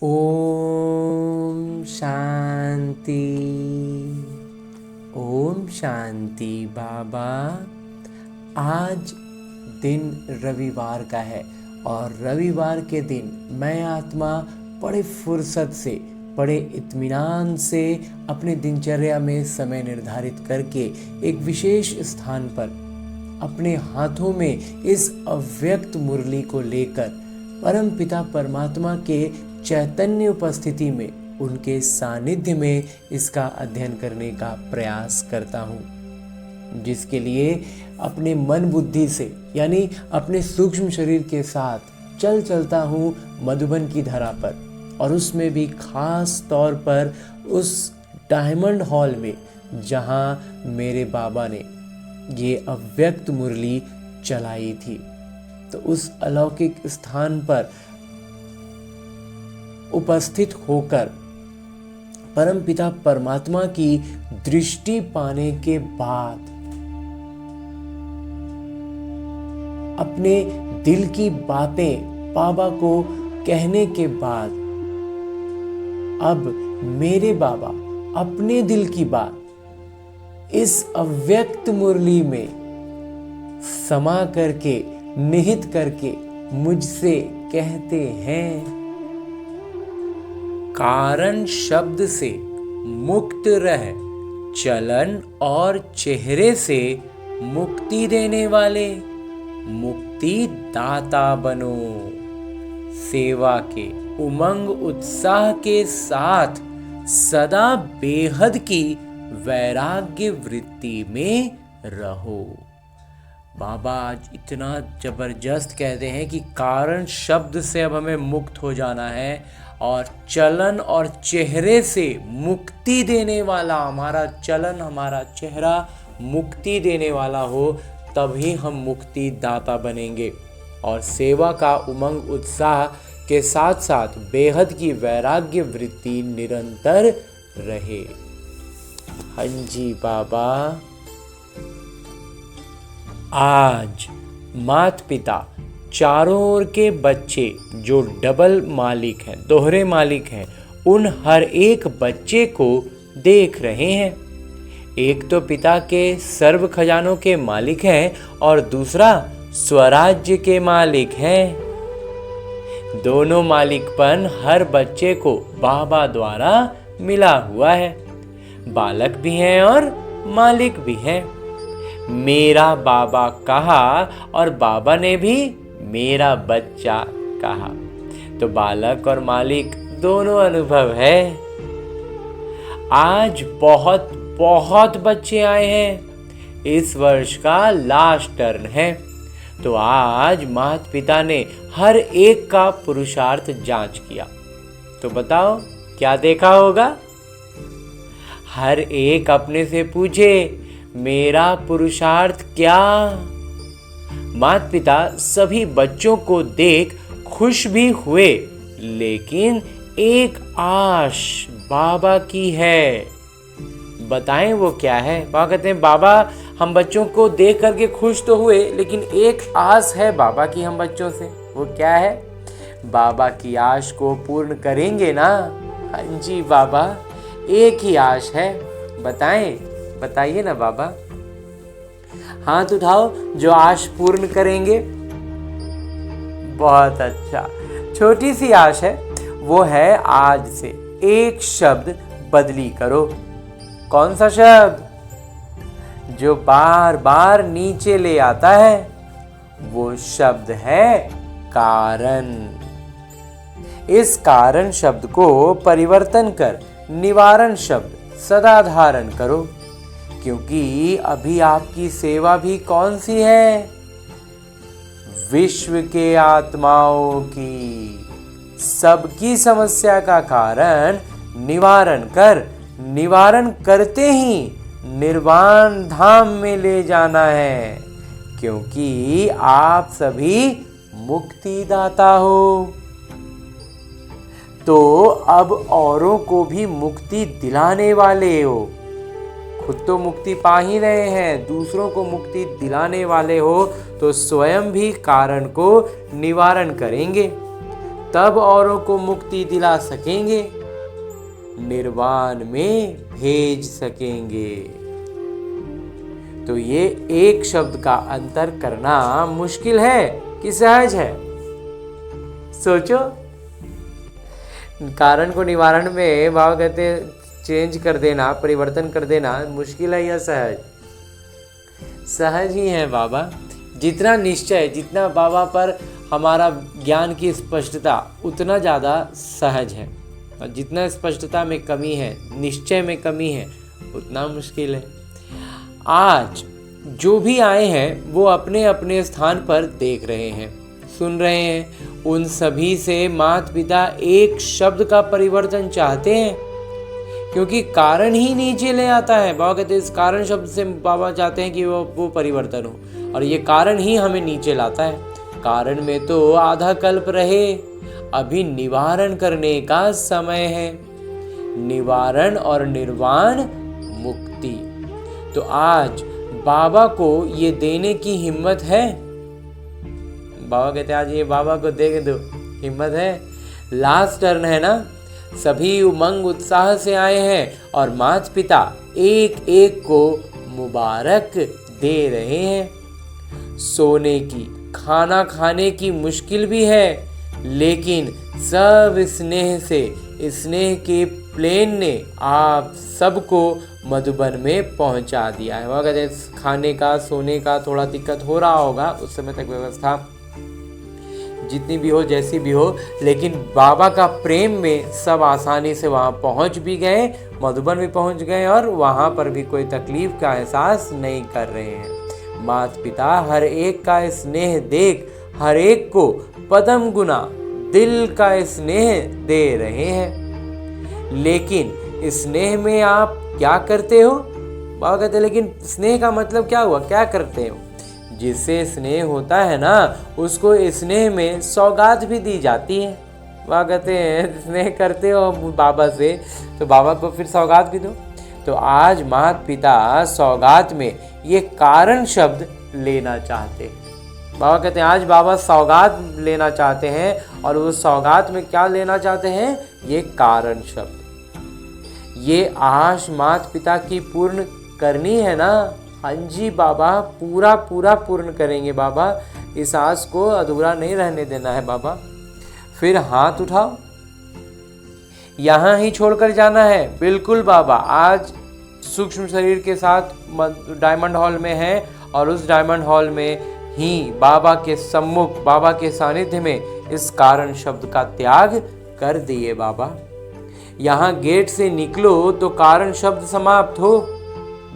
ओम शांति। ओम शांति बाबा। आज दिन रविवार का है और रविवार के दिन मैं आत्मा बड़े फुर्सत से, बड़े इत्मीनान से अपनी दिनचर्या में समय निर्धारित करके एक विशेष स्थान पर अपने हाथों में इस अव्यक्त मुरली को लेकर परमपिता परमात्मा के चैतन्य उपस्थिति में, उनके सानिध्य में इसका अध्ययन करने का प्रयास करता हूँ, जिसके लिए अपने मन बुद्धि से यानी अपने सूक्ष्म शरीर के साथ चलता हूँ मधुबन की धरा पर, और उसमें भी खास तौर पर उस डायमंड हॉल में जहाँ मेरे बाबा ने ये अव्यक्त मुरली चलाई थी। तो उस अलौकिक स्थान पर उपस्थित होकर परमपिता परमात्मा की दृष्टि पाने के बाद, अपने दिल की बातें बाबा को कहने के बाद, अब मेरे बाबा अपने दिल की बात इस अव्यक्त मुरली में समा करके, निहित करके मुझसे कहते हैं, कारण शब्द से मुक्त रह, चलन और चेहरे से मुक्ति देने वाले मुक्ति दाता बनो। सेवा के उमंग उत्साह के साथ सदा बेहद की वैराग्य वृत्ति में रहो। बाबा आज इतना जबरदस्त कहते हैं कि कारण शब्द से अब हमें मुक्त हो जाना है, और चलन और चेहरे से मुक्ति देने वाला, हमारा चलन, हमारा चेहरा मुक्ति देने वाला हो, तभी हम मुक्ति दाता बनेंगे। और सेवा का उमंग उत्साह के साथ साथ बेहद की वैराग्य वृत्ति निरंतर रहे। हाँ जी बाबा। आज माता पिता चारों ओर के बच्चे जो डबल मालिक हैं, दोहरे मालिक हैं, उन हर एक बच्चे को देख रहे हैं। एक तो पिता के सर्व खजानों के मालिक हैं और दूसरा स्वराज्य के मालिक हैं। दोनों मालिकपन हर बच्चे को बाबा द्वारा मिला हुआ है। बालक भी हैं और मालिक भी हैं। मेरा बाबा कहा और बाबा ने भी मेरा बच्चा कहा, तो बालक और मालिक दोनों अनुभव है। आज बहुत बहुत बच्चे आए हैं। इस वर्ष का लास्ट टर्न है, तो आज माता पिता ने हर एक का पुरुषार्थ जांच किया। तो बताओ क्या देखा होगा? हर एक अपने से पूछे, मेरा पुरुषार्थ क्या? माता पिता सभी बच्चों को देख खुश भी हुए, लेकिन एक आश बाबा की है। बताएं वो क्या है? बाबा कहते हैं, बाबा हम बच्चों को देख करके खुश तो हुए, लेकिन एक आस है बाबा की हम बच्चों से। वो क्या है? बाबा की आश को पूर्ण करेंगे ना? हाँ जी बाबा, एक ही आश है। बताएं, बताइए ना बाबा। हाथ उठाओ जो आश पूर्ण करेंगे। बहुत अच्छा, छोटी सी आश है, वो है आज से एक शब्द बदली करो। कौन सा शब्द? जो बार बार नीचे ले आता है, वो शब्द है कारण। इस कारण शब्द को परिवर्तन कर निवारण शब्द सदा धारण करो, क्योंकि अभी आपकी सेवा भी कौन सी है? विश्व के आत्माओं की। सबकी समस्या का कारण निवारण कर, निवारण करते ही निर्वाण धाम में ले जाना है, क्योंकि आप सभी मुक्तिदाता हो। तो अब औरों को भी मुक्ति दिलाने वाले हो। खुद तो मुक्ति पा ही रहे हैं, दूसरों को मुक्ति दिलाने वाले हो, तो स्वयं भी कारण को निवारण करेंगे। तब औरों को मुक्ति दिला सकेंगे, निर्वाण में भेज सकेंगे। तो ये एक शब्द का अंतर करना मुश्किल है कि सहज है? सोचो। कारण को निवारण में बाबा कहते चेंज कर देना, परिवर्तन कर देना मुश्किल है या सहज? सहज ही है बाबा। जितना निश्चय, जितना बाबा पर हमारा ज्ञान की स्पष्टता, उतना ज़्यादा सहज है। और जितना स्पष्टता में कमी है, निश्चय में कमी है, उतना मुश्किल है। आज जो भी आए हैं वो अपने अपने स्थान पर देख रहे हैं, सुन रहे हैं। उन सभी से माता पिता एक शब्द का परिवर्तन चाहते हैं, क्योंकि कारण ही नीचे ले आता है। बाबा कहते हैं इस कारण शब्द से बाबा चाहते हैं कि वो परिवर्तन हो, और ये कारण ही हमें नीचे लाता है। कारण में तो आधा कल्प रहे, अभी निवारण करने का समय है। निवारण और निर्वाण मुक्ति। तो आज बाबा को ये देने की हिम्मत है? बाबा कहते हैं आज ये बाबा को दे दो, हिम्मत है? लास्ट टर्न है ना। सभी उमंग उत्साह से आए हैं और माता पिता एक एक को मुबारक दे रहे हैं। सोने की, खाना खाने की मुश्किल भी है, लेकिन सब स्नेह से, स्नेह के प्लेन ने आप सबको मधुबन में पहुंचा दिया है। वह कहते हैं खाने का, सोने का थोड़ा दिक्कत हो रहा होगा, उस समय तक व्यवस्था जितनी भी हो, जैसी भी हो, लेकिन बाबा का प्रेम में सब आसानी से वहाँ पहुँच भी गए, मधुबन भी पहुँच गए, और वहाँ पर भी कोई तकलीफ का एहसास नहीं कर रहे हैं। माता पिता हर एक का स्नेह देख हर एक को पदम गुना दिल का स्नेह दे रहे हैं। लेकिन स्नेह में आप क्या करते हो? बाबा कहते हैं लेकिन स्नेह का मतलब क्या हुआ, क्या करते हो? जिससे स्नेह होता है ना, उसको स्नेह में सौगात भी दी जाती है। बाबा कहते हैं स्नेह करते हो बाबा से, तो बाबा को फिर सौगात भी दो। तो आज माता पिता सौगात में ये कारण शब्द लेना चाहते हैं। बाबा कहते हैं आज बाबा सौगात लेना चाहते हैं, और वो सौगात में क्या लेना चाहते हैं? ये कारण शब्द। ये आश माता पिता की पूर्ण करनी है ना। हाँ जी बाबा, पूरा पूरा पूर्ण करेंगे बाबा। इस आस को अधूरा नहीं रहने देना है बाबा। फिर हाथ उठाओ, यहाँ ही छोड़कर जाना है। बिल्कुल बाबा, आज सूक्ष्म शरीर के साथ डायमंड हॉल में है, और उस डायमंड हॉल में ही बाबा के सम्मुख, बाबा के सानिध्य में इस कारण शब्द का त्याग कर दिए बाबा। यहाँ गेट से निकलो तो कारण शब्द समाप्त हो।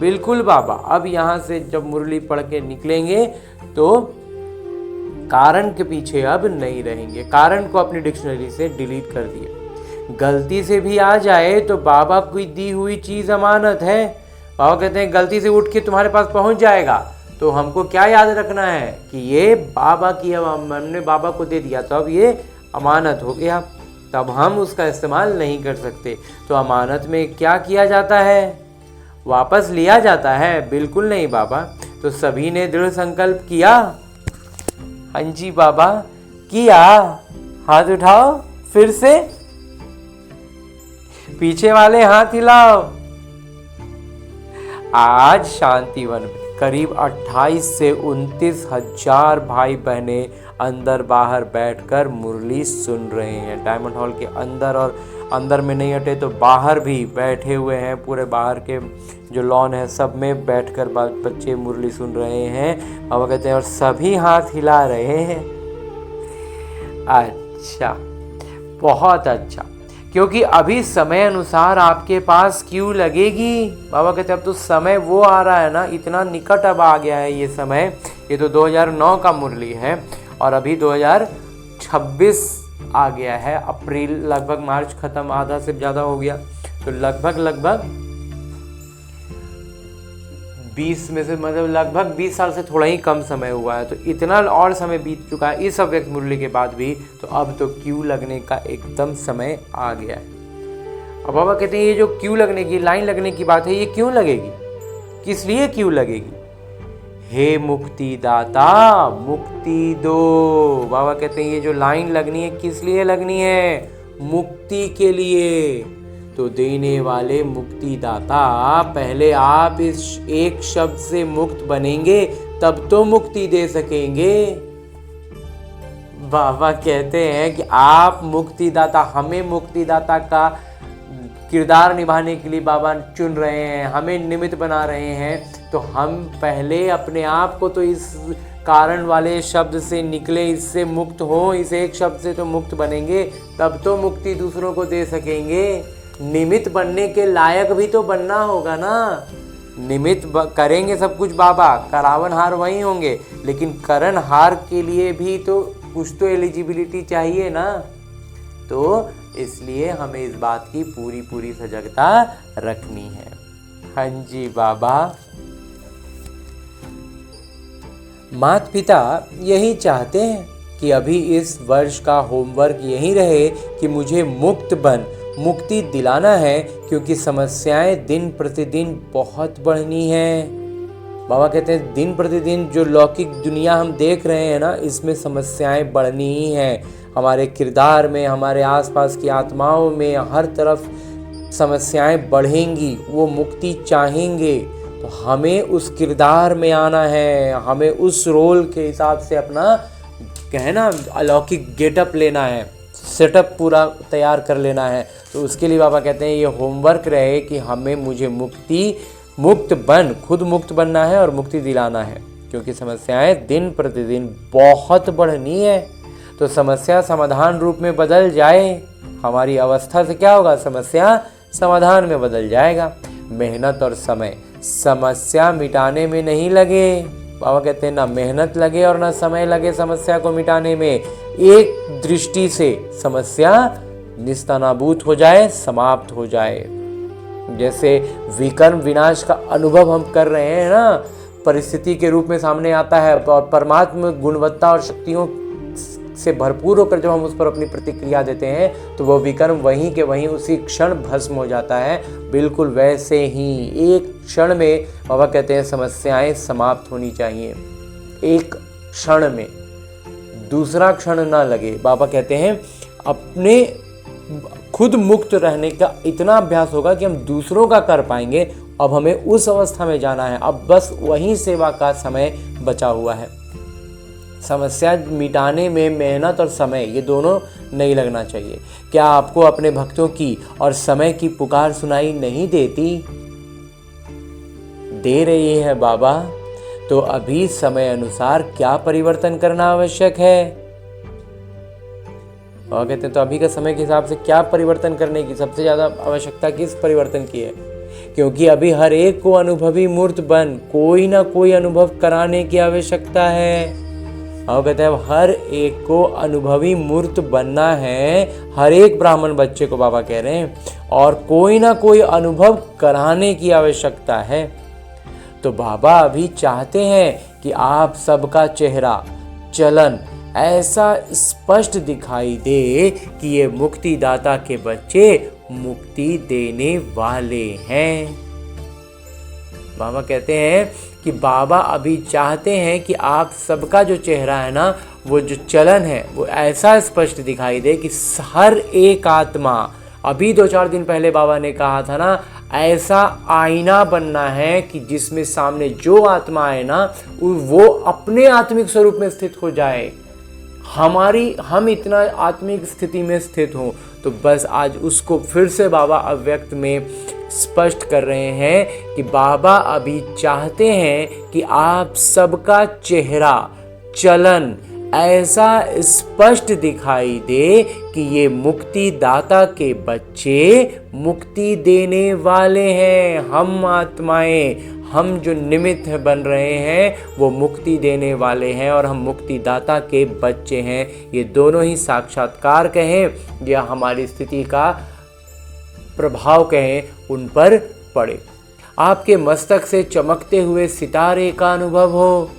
बिल्कुल बाबा, अब यहाँ से जब मुरली पढ़ के निकलेंगे तो कारण के पीछे अब नहीं रहेंगे। कारण को अपनी डिक्शनरी से डिलीट कर दिए। गलती से भी आ जाए तो बाबा की दी हुई चीज अमानत है। बाबा कहते हैं गलती से उठ के तुम्हारे पास पहुंच जाएगा तो हमको क्या याद रखना है कि ये बाबा की, हमने बाबा को दे दिया तो अब ये अमानत हो गया, तब हम उसका इस्तेमाल नहीं कर सकते। तो अमानत में क्या किया जाता है? वापस लिया जाता है? बिल्कुल नहीं बाबा। तो सभी ने दृढ़ संकल्प किया। हाँ जी बाबा, किया। हाथ उठाओ, फिर से पीछे वाले हाथ हिलाओ। आज शांतिवन में करीब 28 से 29 हजार भाई बहने अंदर बाहर बैठकर मुरली सुन रहे हैं। डायमंड हॉल के अंदर, और अंदर में नहीं हटे तो बाहर भी बैठे हुए हैं। पूरे बाहर के जो लॉन है सब में बैठकर बच्चे मुरली सुन रहे हैं। बाबा कहते हैं और सभी हाथ हिला रहे हैं। अच्छा, बहुत अच्छा, क्योंकि अभी समय अनुसार आपके पास क्यू लगेगी। बाबा कहते हैं अब तो समय वो आ रहा है ना, इतना निकट अब आ गया है ये समय। ये तो 2009 का मुरली है और अभी 2026 आ गया है। अप्रैल लगभग, मार्च खत्म, आधा से ज़्यादा हो गया, तो लगभग 20 में से, मतलब लगभग 20 साल से थोड़ा ही कम समय हुआ है। तो इतना और समय बीत चुका है इस अव्यक्त मुरली के बाद भी, तो अब तो क्यू लगने का एकदम समय आ गया है। अब बाबा कहते हैं ये जो क्यू लगने की, लाइन लगने की बात है, ये क्यों लगेगी? किस लिए क्यू लगेगी? हे मुक्तिदाता मुक्ति दो। बाबा कहते हैं ये जो लाइन लगनी है किस लिए लगनी है? मुक्ति के लिए। तो देने वाले मुक्तिदाता, पहले आप इस एक शब्द से मुक्त बनेंगे तब तो मुक्ति दे सकेंगे। बाबा कहते हैं कि आप मुक्तिदाता, हमें मुक्तिदाता का किरदार निभाने के लिए बाबा चुन रहे हैं, हमें निमित्त बना रहे हैं। तो हम पहले अपने आप को तो इस कारण वाले शब्द से निकले, इससे मुक्त हो, इस एक शब्द से तो मुक्त बनेंगे तब तो मुक्ति दूसरों को दे सकेंगे। निमित्त बनने के लायक भी तो बनना होगा ना। निमित्त करेंगे सब कुछ बाबा, करावनहार वही होंगे, लेकिन करणहार के लिए भी तो कुछ तो एलिजिबिलिटी चाहिए ना। तो इसलिए हमें इस बात की पूरी पूरी सजगता रखनी है। हाँ जी बाबा। माता पिता यही चाहते हैं कि अभी इस वर्ष का होमवर्क यही रहे कि मुझे मुक्ति दिलाना है, क्योंकि समस्याएं दिन प्रतिदिन बहुत बढ़नी हैं। बाबा कहते हैं दिन प्रतिदिन जो लौकिक दुनिया हम देख रहे हैं ना, इसमें समस्याएं बढ़नी ही हैं। हमारे किरदार में, हमारे आसपास की आत्माओं में, हर तरफ समस्याएं बढ़ेंगी। वो मुक्ति चाहेंगे तो हमें उस किरदार में आना है, हमें उस रोल के हिसाब से अपना कहना अलौकिक गेटअप लेना है, सेटअप पूरा तैयार कर लेना है। तो उसके लिए बाबा कहते हैं ये होमवर्क रहे कि मुझे खुद मुक्त बनना है और मुक्ति दिलाना है, क्योंकि समस्याएं दिन प्रतिदिन बहुत बढ़नी है। तो समस्या समाधान रूप में बदल जाए, हमारी अवस्था से क्या होगा? समस्या समाधान में बदल जाएगा। मेहनत और समय समस्या मिटाने में नहीं लगे। बाबा कहते हैं ना मेहनत लगे और ना समय लगे समस्या को मिटाने में। एक दृष्टि से समस्या निस्तानाबूत हो जाए, समाप्त हो जाए। जैसे विकर्म विनाश का अनुभव हम कर रहे हैं ना, परिस्थिति के रूप में सामने आता है, और परमात्मा गुणवत्ता और शक्तियों से भरपूर होकर जब हम उस पर अपनी प्रतिक्रिया देते हैं तो वो विकर्म वहीं के वहीं उसी क्षण भस्म हो जाता है। बिल्कुल वैसे ही एक क्षण में बाबा कहते हैं समस्याएं समाप्त होनी चाहिए, एक क्षण में, दूसरा क्षण ना लगे। बाबा कहते हैं अपने खुद मुक्त रहने का इतना अभ्यास होगा कि हम दूसरों का कर पाएंगे। अब हमें उस अवस्था में जाना है, अब बस वही सेवा का समय बचा हुआ है। समस्या मिटाने में मेहनत और समय ये दोनों नहीं लगना चाहिए। क्या आपको अपने भक्तों की और समय की पुकार सुनाई नहीं देती? दे रही है बाबा। तो अभी समय अनुसार क्या परिवर्तन करना आवश्यक है? और कहते हैं तो अभी का समय के हिसाब से क्या परिवर्तन करने की सबसे ज्यादा आवश्यकता किस परिवर्तन की है? क्योंकि अभी हर एक को अनुभवी मूर्त बन कोई ना कोई अनुभव कराने की आवश्यकता है। और कहते हैं हर एक को अनुभवी मूर्त बनना है, हर एक ब्राह्मण बच्चे को बाबा कह रहे हैं, और कोई ना कोई अनुभव कराने की आवश्यकता है। तो बाबा अभी चाहते हैं कि आप सबका चेहरा, चलन ऐसा स्पष्ट दिखाई दे कि ये मुक्तिदाता के बच्चे मुक्ति देने वाले हैं। बाबा कहते हैं कि बाबा अभी चाहते हैं कि आप सबका जो चेहरा है ना, वो जो चलन है वो ऐसा स्पष्ट दिखाई दे कि हर एक आत्मा, अभी 2-4 दिन पहले बाबा ने कहा था ना, ऐसा आईना बनना है कि जिसमें सामने जो आत्मा है ना वो अपने आत्मिक स्वरूप में स्थित हो जाए। हम इतना आत्मिक स्थिति में स्थित हों। तो बस आज उसको फिर से बाबा अव्यक्त में स्पष्ट कर रहे हैं कि बाबा अभी चाहते हैं कि आप सबका चेहरा, चलन ऐसा स्पष्ट दिखाई दे कि ये मुक्तिदाता के बच्चे मुक्ति देने वाले हैं। हम आत्माएं, हम जो निमित्त बन रहे हैं वो मुक्ति देने वाले हैं और हम मुक्तिदाता के बच्चे हैं। ये दोनों ही साक्षात्कार कहें या हमारी स्थिति का प्रभाव कहें, उन पर पड़े। आपके मस्तक से चमकते हुए सितारे का अनुभव हो,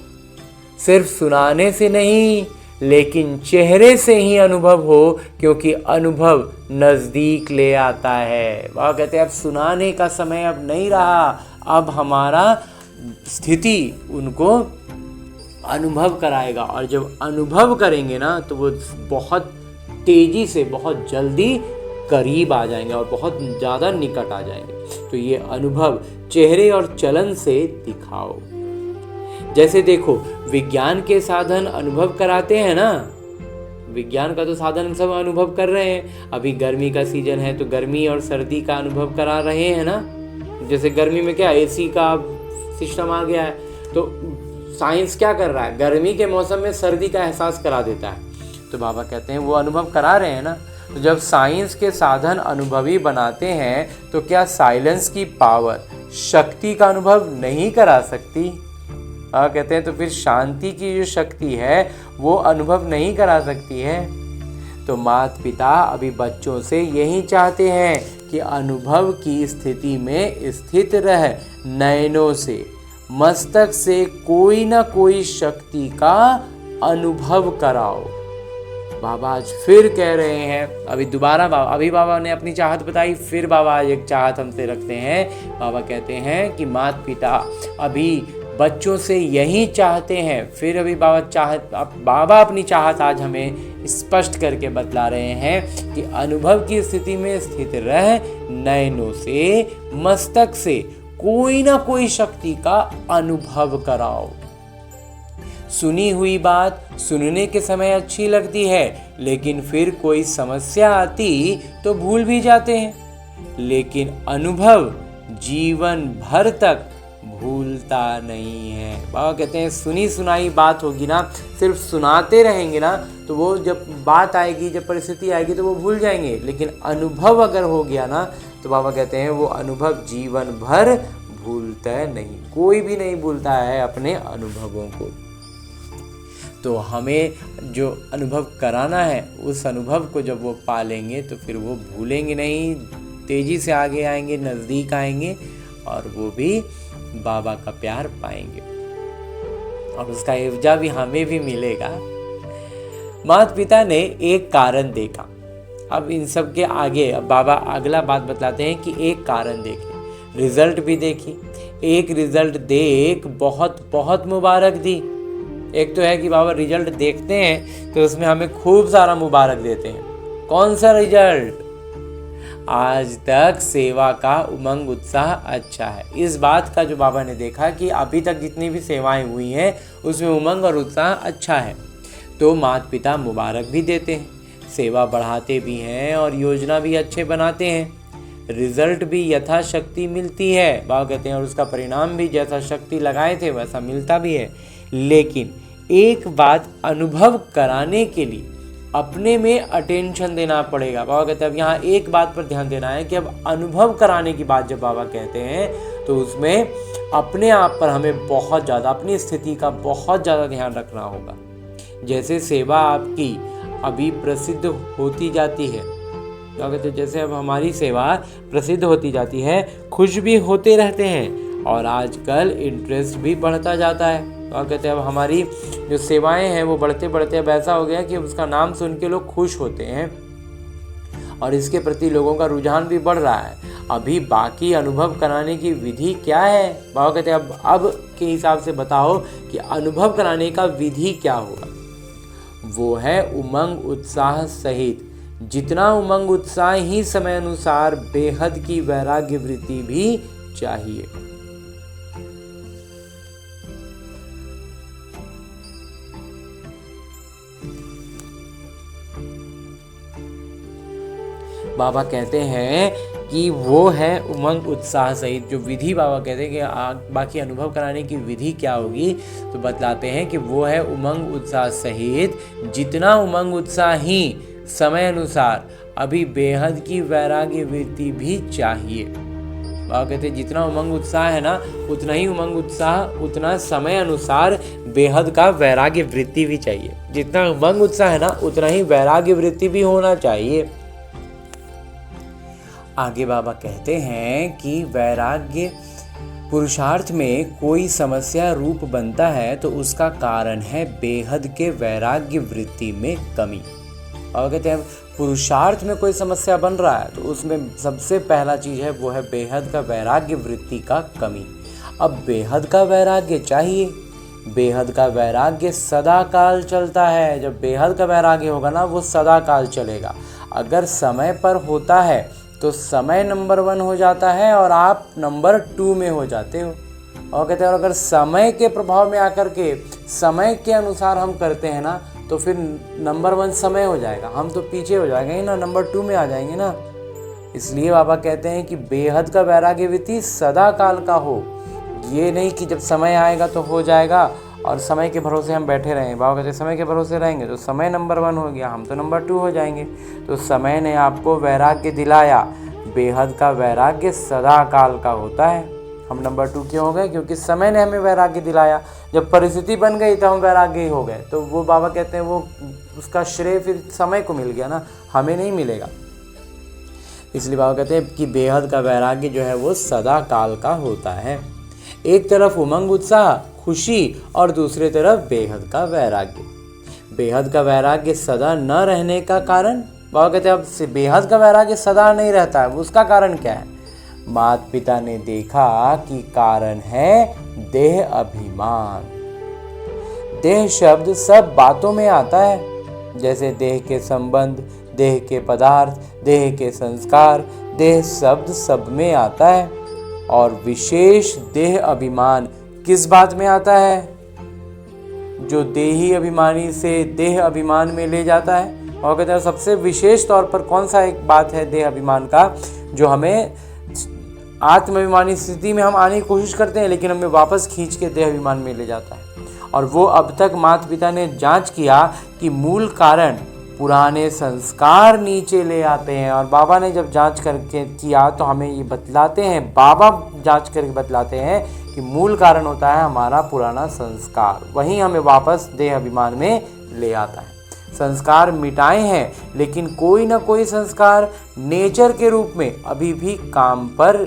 सिर्फ सुनाने से नहीं लेकिन चेहरे से ही अनुभव हो, क्योंकि अनुभव नजदीक ले आता है। वह कहते हैं अब सुनाने का समय अब नहीं रहा, अब हमारा स्थिति उनको अनुभव कराएगा, और जब अनुभव करेंगे ना तो वो बहुत तेजी से, बहुत जल्दी करीब आ जाएंगे और बहुत ज़्यादा निकट आ जाएंगे। तो ये अनुभव चेहरे और चलन से दिखाओ। जैसे देखो, विज्ञान के साधन अनुभव कराते हैं ना, विज्ञान का तो साधन सब अनुभव कर रहे हैं। अभी गर्मी का सीजन है तो गर्मी और सर्दी का अनुभव करा रहे हैं ना। जैसे गर्मी में क्या एसी का सिस्टम आ गया है, तो साइंस क्या कर रहा है, गर्मी के मौसम में सर्दी का एहसास करा देता है। तो बाबा कहते हैं वो अनुभव करा रहे हैं ना। तो जब साइंस के साधन अनुभवी बनाते हैं तो क्या साइलेंस की पावर, शक्ति का अनुभव नहीं करा सकती? कहते हैं तो फिर शांति की जो शक्ति है वो अनुभव नहीं करा सकती है। तो माता पिता अभी बच्चों से यही चाहते हैं कि अनुभव की स्थिति में स्थित रह नयनों से, मस्तक से कोई ना कोई शक्ति का अनुभव कराओ। बाबा आज फिर कह रहे हैं, अभी दोबारा बाबा ने अपनी चाहत बताई, फिर बाबा आज एक चाहत हमसे रखते हैं। बाबा कहते हैं कि माता पिता अभी बच्चों से यही चाहते हैं। फिर अभी बाबा अपनी चाहत आज हमें स्पष्ट करके बतला रहे हैं कि अनुभव की स्थिति में स्थित रह नयनों से, मस्तक से कोई ना कोई शक्ति का अनुभव कराओ। सुनी हुई बात सुनने के समय अच्छी लगती है, लेकिन फिर कोई समस्या आती तो भूल भी जाते हैं, लेकिन अनुभव जीवन भर तक भूलता नहीं है। बाबा कहते हैं सुनी सुनाई बात होगी ना, सिर्फ सुनाते रहेंगे ना, तो वो जब बात आएगी, जब परिस्थिति आएगी तो वो भूल जाएंगे, लेकिन अनुभव अगर हो गया ना तो बाबा कहते हैं वो अनुभव जीवन भर भूलता नहीं। कोई भी नहीं भूलता है अपने अनुभवों को। तो हमें जो अनुभव कराना है, उस अनुभव को जब वो पालेंगे तो फिर वो भूलेंगे नहीं, तेज़ी से आगे आएंगे, नज़दीक आएंगे, और वो भी बाबा का प्यार पाएंगे और उसका एवजा भी हमें भी मिलेगा। माता पिता ने एक कारण देखा। अब इन सब के आगे अब बाबा अगला बात बतलाते हैं कि एक कारण देखे, रिजल्ट भी देखी। एक रिजल्ट देख बहुत बहुत मुबारक दी। एक तो है कि बाबा रिजल्ट देखते हैं तो उसमें हमें खूब सारा मुबारक देते हैं। कौन सा रिजल्ट? आज तक सेवा का उमंग उत्साह अच्छा है। इस बात का जो बाबा ने देखा कि अभी तक जितनी भी सेवाएं हुई हैं उसमें उमंग और उत्साह अच्छा है, तो माता पिता मुबारक भी देते हैं, सेवा बढ़ाते भी हैं और योजना भी अच्छे बनाते हैं। रिजल्ट भी यथाशक्ति मिलती है, बाबा कहते हैं, और उसका परिणाम भी जैसा शक्ति लगाए थे वैसा मिलता भी है। लेकिन एक बात अनुभव कराने के लिए अपने में अटेंशन देना पड़ेगा। बाबा कहते हैं अब यहाँ एक बात पर ध्यान देना है कि अब अनुभव कराने की बात जब बाबा कहते हैं तो उसमें अपने आप पर हमें बहुत ज़्यादा, अपनी स्थिति का बहुत ज़्यादा ध्यान रखना होगा। जैसे सेवा आपकी अभी प्रसिद्ध होती जाती है, बाबा कहते हैं जैसे अब हमारी सेवा प्रसिद्ध होती जाती है, खुश भी होते रहते हैं और आजकल इंटरेस्ट भी बढ़ता जाता है। और कहते हैं अब हमारी जो सेवाएं हैं वो बढ़ते बढ़ते अब ऐसा हो गया कि उसका नाम सुन के लोग खुश होते हैं और इसके प्रति लोगों का रुझान भी बढ़ रहा है। अभी बाकी अनुभव कराने की विधि क्या है? बाबा कहते हैं अब के हिसाब से बताओ कि अनुभव कराने का विधि क्या होगा। वो है उमंग उत्साह सहित। जितना उमंग उत्साह ही समय अनुसार बेहद की वैराग्य वृत्ति भी चाहिए। बाबा कहते हैं कि वो है उमंग उत्साह सहित। जो विधि बाबा कहते हैं कि बाकी अनुभव कराने की विधि क्या होगी, तो बतलाते हैं कि वो है उमंग उत्साह सहित। जितना उमंग उत्साह ही समय अनुसार अभी बेहद की वैराग्य वृत्ति भी चाहिए। बाबा कहते हैं जितना उमंग उत्साह है ना, उतना ही उमंग उत्साह, उतना समय अनुसार बेहद का वैराग्य वृत्ति भी चाहिए। जितना उमंग उत्साह है ना, उतना ही वैराग्य वृत्ति भी होना चाहिए। आगे बाबा कहते हैं कि वैराग्य पुरुषार्थ में कोई समस्या रूप बनता है तो उसका कारण है बेहद के वैराग्य वृत्ति में कमी। और कहते हैं पुरुषार्थ में कोई समस्या बन रहा है तो उसमें सबसे पहला चीज़ है वो है बेहद का वैराग्य वृत्ति का कमी। अब बेहद का वैराग्य चाहिए, बेहद का वैराग्य सदा काल चलता है। जब बेहद का वैराग्य होगा ना, वो सदा काल चलेगा। अगर समय पर होता है तो समय नंबर 1 हो जाता है और आप नंबर 2 में हो जाते हो। और कहते हैं, और अगर समय के प्रभाव में आकर के समय के अनुसार हम करते हैं ना, तो फिर नंबर 1 समय हो जाएगा, हम तो पीछे हो जाएंगे ना, नंबर 2 में आ जाएंगे ना। इसलिए बाबा कहते हैं कि बेहद का वैराग्य विधि सदा काल का हो। ये नहीं कि जब समय आएगा तो हो जाएगा और समय के भरोसे हम बैठे रहें। बाबा कहते हैं समय के भरोसे रहेंगे तो समय नंबर 1 हो गया, हम तो नंबर 2 हो जाएंगे। तो समय ने आपको वैराग्य दिलाया। बेहद का वैराग्य सदा काल का होता है। हम नंबर 2 क्यों हो गए? क्योंकि समय ने हमें वैराग्य दिलाया। जब परिस्थिति बन गई तो हम वैराग्य हो गए। तो वो बाबा कहते हैं वो उसका श्रेय फिर समय को मिल गया ना, हमें नहीं मिलेगा। इसलिए बाबा कहते हैं कि बेहद का वैराग्य जो है वो सदा काल का होता है। एक तरफ उमंग उत्साह खुशी और दूसरी तरफ बेहद का वैराग्य। बेहद का वैराग्य सदा न रहने का कारण, बाबा कहते हैं अब बेहद का वैराग्य सदा नहीं रहता है, उसका कारण क्या है? माता पिता ने देखा कि कारण है देह अभिमान। देह शब्द सब बातों में आता है, जैसे देह के संबंध, देह के पदार्थ, देह के संस्कार, देह शब्द सब में आता है। और विशेष देह अभिमान किस बात में आता है? जो देही अभिमानी से देह अभिमान में ले जाता है। और कहते हैं सबसे विशेष तौर पर कौन सा एक बात है देह अभिमान का, जो हमें आत्माभिमानी स्थिति में हम आने की कोशिश करते हैं लेकिन हमें वापस खींच के देह अभिमान में ले जाता है। और वो अब तक माता पिता ने जांच किया कि मूल कारण पुराने संस्कार नीचे ले आते हैं। और बाबा ने जब जांच करके किया तो हमें ये बतलाते हैं, बाबा जांच करके बतलाते हैं कि मूल कारण होता है हमारा पुराना संस्कार, वही हमें वापस देह अभिमान में ले आता है। संस्कार मिटाए हैं लेकिन कोई ना कोई संस्कार नेचर के रूप में अभी भी काम पर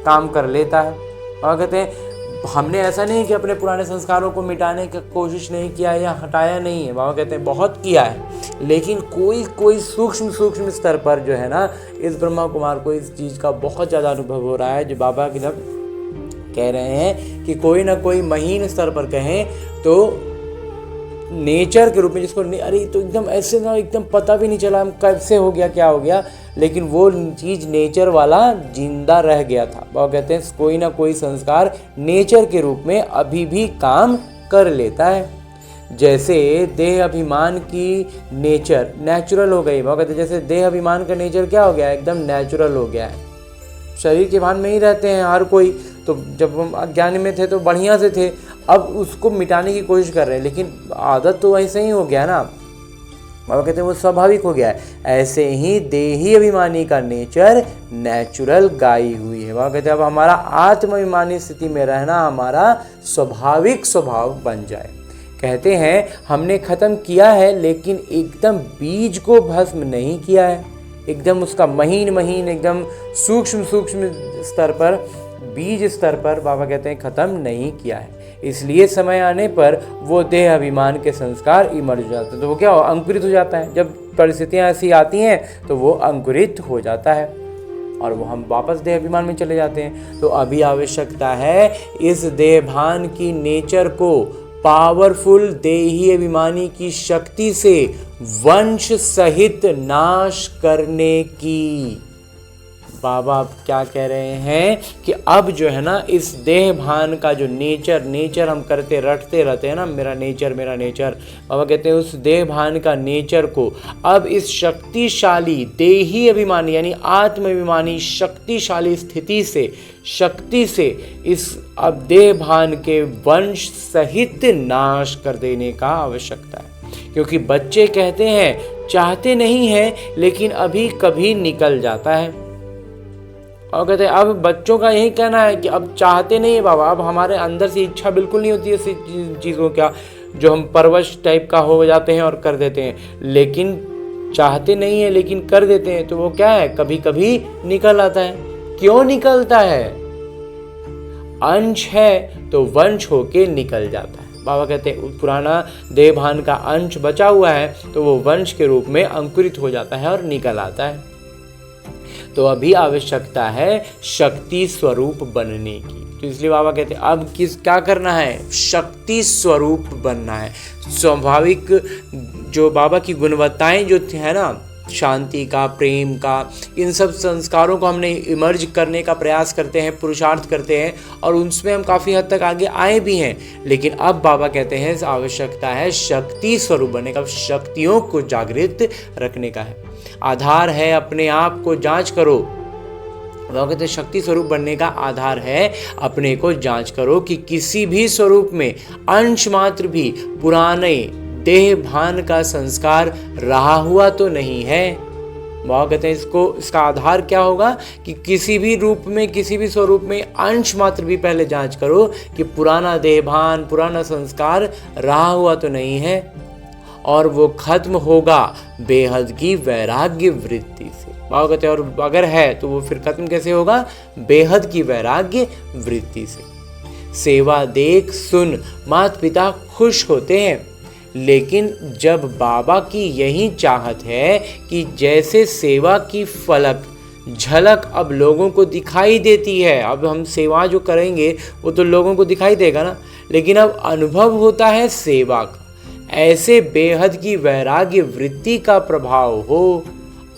काम कर लेता है। और कहते हैं हमने ऐसा नहीं कि अपने पुराने संस्कारों को मिटाने की कोशिश नहीं किया या हटाया नहीं है। बाबा कहते हैं बहुत किया है, लेकिन कोई सूक्ष्म स्तर पर जो है ना, इस ब्रह्मा कुमार को इस चीज़ का बहुत ज़्यादा अनुभव हो रहा है। जो बाबा की जब कह रहे हैं कि कोई ना कोई महीन स्तर पर कहें तो नेचर के रूप में, जिसको अरे तो एकदम ऐसे ना एकदम पता भी नहीं चला हम कब से हो गया क्या हो गया, लेकिन वो चीज़ नेचर वाला जिंदा रह गया था। वो कहते हैं कोई ना कोई संस्कार नेचर के रूप में अभी भी काम कर लेता है। जैसे देह अभिमान की नेचर नेचुरल हो गई। वो कहते हैं जैसे देह अभिमान का नेचर क्या हो गया है, एकदम नेचुरल हो गया है। शरीर के भान में ही रहते हैं हर कोई। तो जब हम अज्ञान में थे तो बढ़िया से थे, अब उसको मिटाने की कोशिश कर रहे हैं, लेकिन आदत तो वैसे ही हो गया ना। बाबा कहते हैं वो स्वाभाविक हो गया है। ऐसे ही देही अभिमानी का नेचर नेचुरल गाई हुई है। बाबा कहते हैं अब हमारा आत्माभिमानी स्थिति में रहना हमारा स्वाभाविक स्वभाव बन जाए। कहते हैं हमने खत्म किया है लेकिन एकदम बीज को भस्म नहीं किया है, एकदम उसका महीन एकदम सूक्ष्म स्तर पर, बीज स्तर पर बाबा कहते हैं खत्म नहीं किया है। इसलिए समय आने पर वो देह अभिमान के संस्कार इमर्ज हो जाते हैं। तो वो क्या अंकुरित हो जाता है। जब परिस्थितियाँ ऐसी आती हैं तो वो अंकुरित हो जाता है और वो हम वापस देह अभिमान में चले जाते हैं। तो अभी आवश्यकता है इस देह भान की नेचर को पावरफुल देही अभिमानी की शक्ति से वंश सहित नाश करने की। बाबा अब क्या कह रहे हैं कि अब जो है ना इस देह भान का जो नेचर हम करते रटते रहते हैं ना, मेरा नेचर बाबा कहते हैं उस देह भान का नेचर को अब इस शक्तिशाली देही अभिमानी यानी आत्माभिमानी शक्तिशाली शक्ति से इस अब देह भान के वंश सहित नाश कर देने का आवश्यकता है। क्योंकि बच्चे कहते हैं चाहते नहीं हैं लेकिन अभी कभी निकल जाता है। और कहते हैं अब बच्चों का यही कहना है कि अब चाहते नहीं है बाबा, अब हमारे अंदर से इच्छा बिल्कुल नहीं होती ऐसी चीज़ों का, जो हम परवश टाइप का हो जाते हैं और कर देते हैं, लेकिन चाहते नहीं है लेकिन कर देते हैं। तो वो क्या है, कभी कभी निकल आता है। क्यों निकलता है? अंश है तो वंश होके निकल जाता है। बाबा कहते हैं पुराना देहभान का अंश बचा हुआ है तो वो वंश के रूप में अंकुरित हो जाता है और निकल आता है। तो अभी आवश्यकता है शक्ति स्वरूप बनने की। तो इसलिए बाबा कहते हैं अब क्या करना है, शक्ति स्वरूप बनना है। स्वाभाविक जो बाबा की गुणवत्ताएं जो है ना, शांति का, प्रेम का, इन सब संस्कारों को हमने इमर्ज करने का प्रयास करते हैं, पुरुषार्थ करते हैं और उसमें हम काफ़ी हद तक आगे आए भी हैं। लेकिन अब बाबा कहते हैं आवश्यकता है शक्ति स्वरूप बनने का, शक्तियों को जागृत रखने का है। आधार है अपने आप को जांच करो। बाबा कहते हैं शक्ति स्वरूप बनने का आधार है अपने को जांच करो कि किसी भी स्वरूप में अंश मात्र भी पुराने देह भान का संस्कार रहा हुआ तो नहीं है। बाबा कहते हैं इसका आधार क्या होगा कि किसी भी रूप में, किसी भी स्वरूप में अंश मात्र भी पहले जांच करो कि पुराना देह भान, पुराना संस्कार रहा हुआ तो नहीं है, और वो खत्म होगा बेहद की वैराग्य वृत्ति से। बाबा कहते हैं और अगर है तो वो फिर खत्म कैसे होगा, बेहद की वैराग्य वृत्ति से। सेवा देख सुन माता पिता खुश होते हैं, लेकिन जब बाबा की यही चाहत है कि जैसे सेवा की फलक झलक अब लोगों को दिखाई देती है, अब हम सेवा जो करेंगे वो तो लोगों को दिखाई देगा ना, लेकिन अब अनुभव होता है सेवा का, ऐसे बेहद की वैराग्य वृत्ति का प्रभाव हो,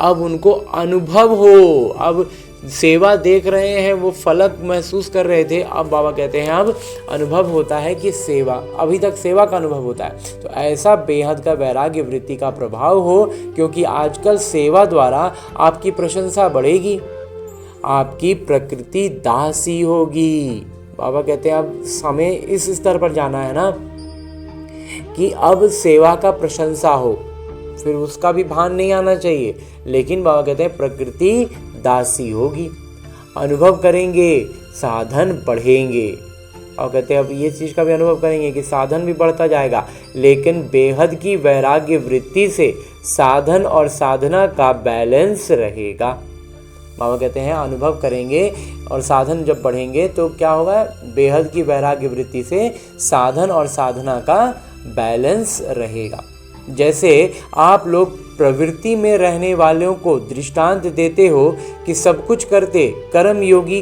अब उनको अनुभव हो। अब सेवा देख रहे हैं, वो फलक महसूस कर रहे थे, अब बाबा कहते हैं अब अनुभव होता है कि सेवा, अभी तक सेवा का अनुभव होता है, तो ऐसा बेहद का वैराग्य वृत्ति का प्रभाव हो, क्योंकि आजकल सेवा द्वारा आपकी प्रशंसा बढ़ेगी, आपकी प्रकृति दासी होगी। बाबा कहते हैं अब समय इस स्तर पर जाना है ना कि अब सेवा का प्रशंसा हो, फिर उसका भी भान नहीं आना चाहिए, लेकिन बाबा कहते हैं प्रकृति दासी होगी, अनुभव करेंगे, साधन बढ़ेंगे। और कहते हैं अब ये चीज़ का भी अनुभव करेंगे कि साधन भी बढ़ता जाएगा, लेकिन बेहद की वैराग्य वृत्ति से साधन और साधना का बैलेंस रहेगा। बाबा कहते हैं अनुभव करेंगे और साधन जब बढ़ेंगे तो क्या होगा, बेहद की वैराग्य वृत्ति से साधन और साधना का बैलेंस रहेगा। जैसे आप लोग प्रवृत्ति में रहने वालों को दृष्टांत देते हो कि सब कुछ करते कर्म योगी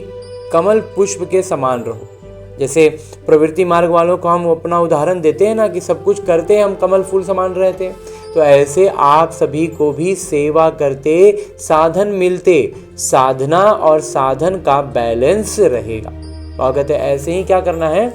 कमल पुष्प के समान रहो। जैसे प्रवृत्ति मार्ग वालों को हम अपना उदाहरण देते हैं ना कि सब कुछ करते हम कमल फूल समान रहते हैं, तो ऐसे आप सभी को भी सेवा करते साधन मिलते साधना और साधन का बैलेंस रहेगा। और कहते हैं ऐसे ही क्या करना है,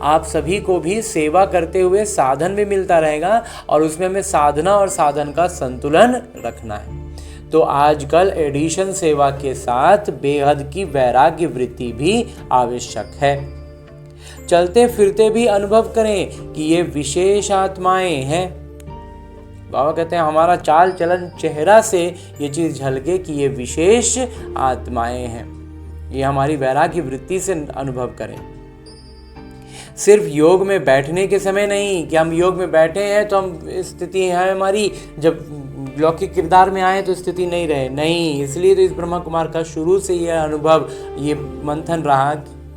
आप सभी को भी सेवा करते हुए साधन भी मिलता रहेगा और उसमें हमें साधना और साधन का संतुलन रखना है। तो आजकल एडिशन सेवा के साथ बेहद की वैराग्य वृत्ति भी आवश्यक है। चलते फिरते भी अनुभव करें कि ये विशेष आत्माएं हैं। बाबा कहते हैं हमारा चाल चलन चेहरा से ये चीज झलके कि ये विशेष आत्माएं हैं, ये हमारी वैराग्य वृत्ति से अनुभव करें। सिर्फ योग में बैठने के समय नहीं कि हम योग में बैठे हैं तो हम स्थिति है हमारी, जब लौकिक किरदार में आए तो स्थिति नहीं रहे, नहीं। इसलिए तो इस ब्रह्मा कुमार का शुरू से यह अनुभव, ये मंथन रहा,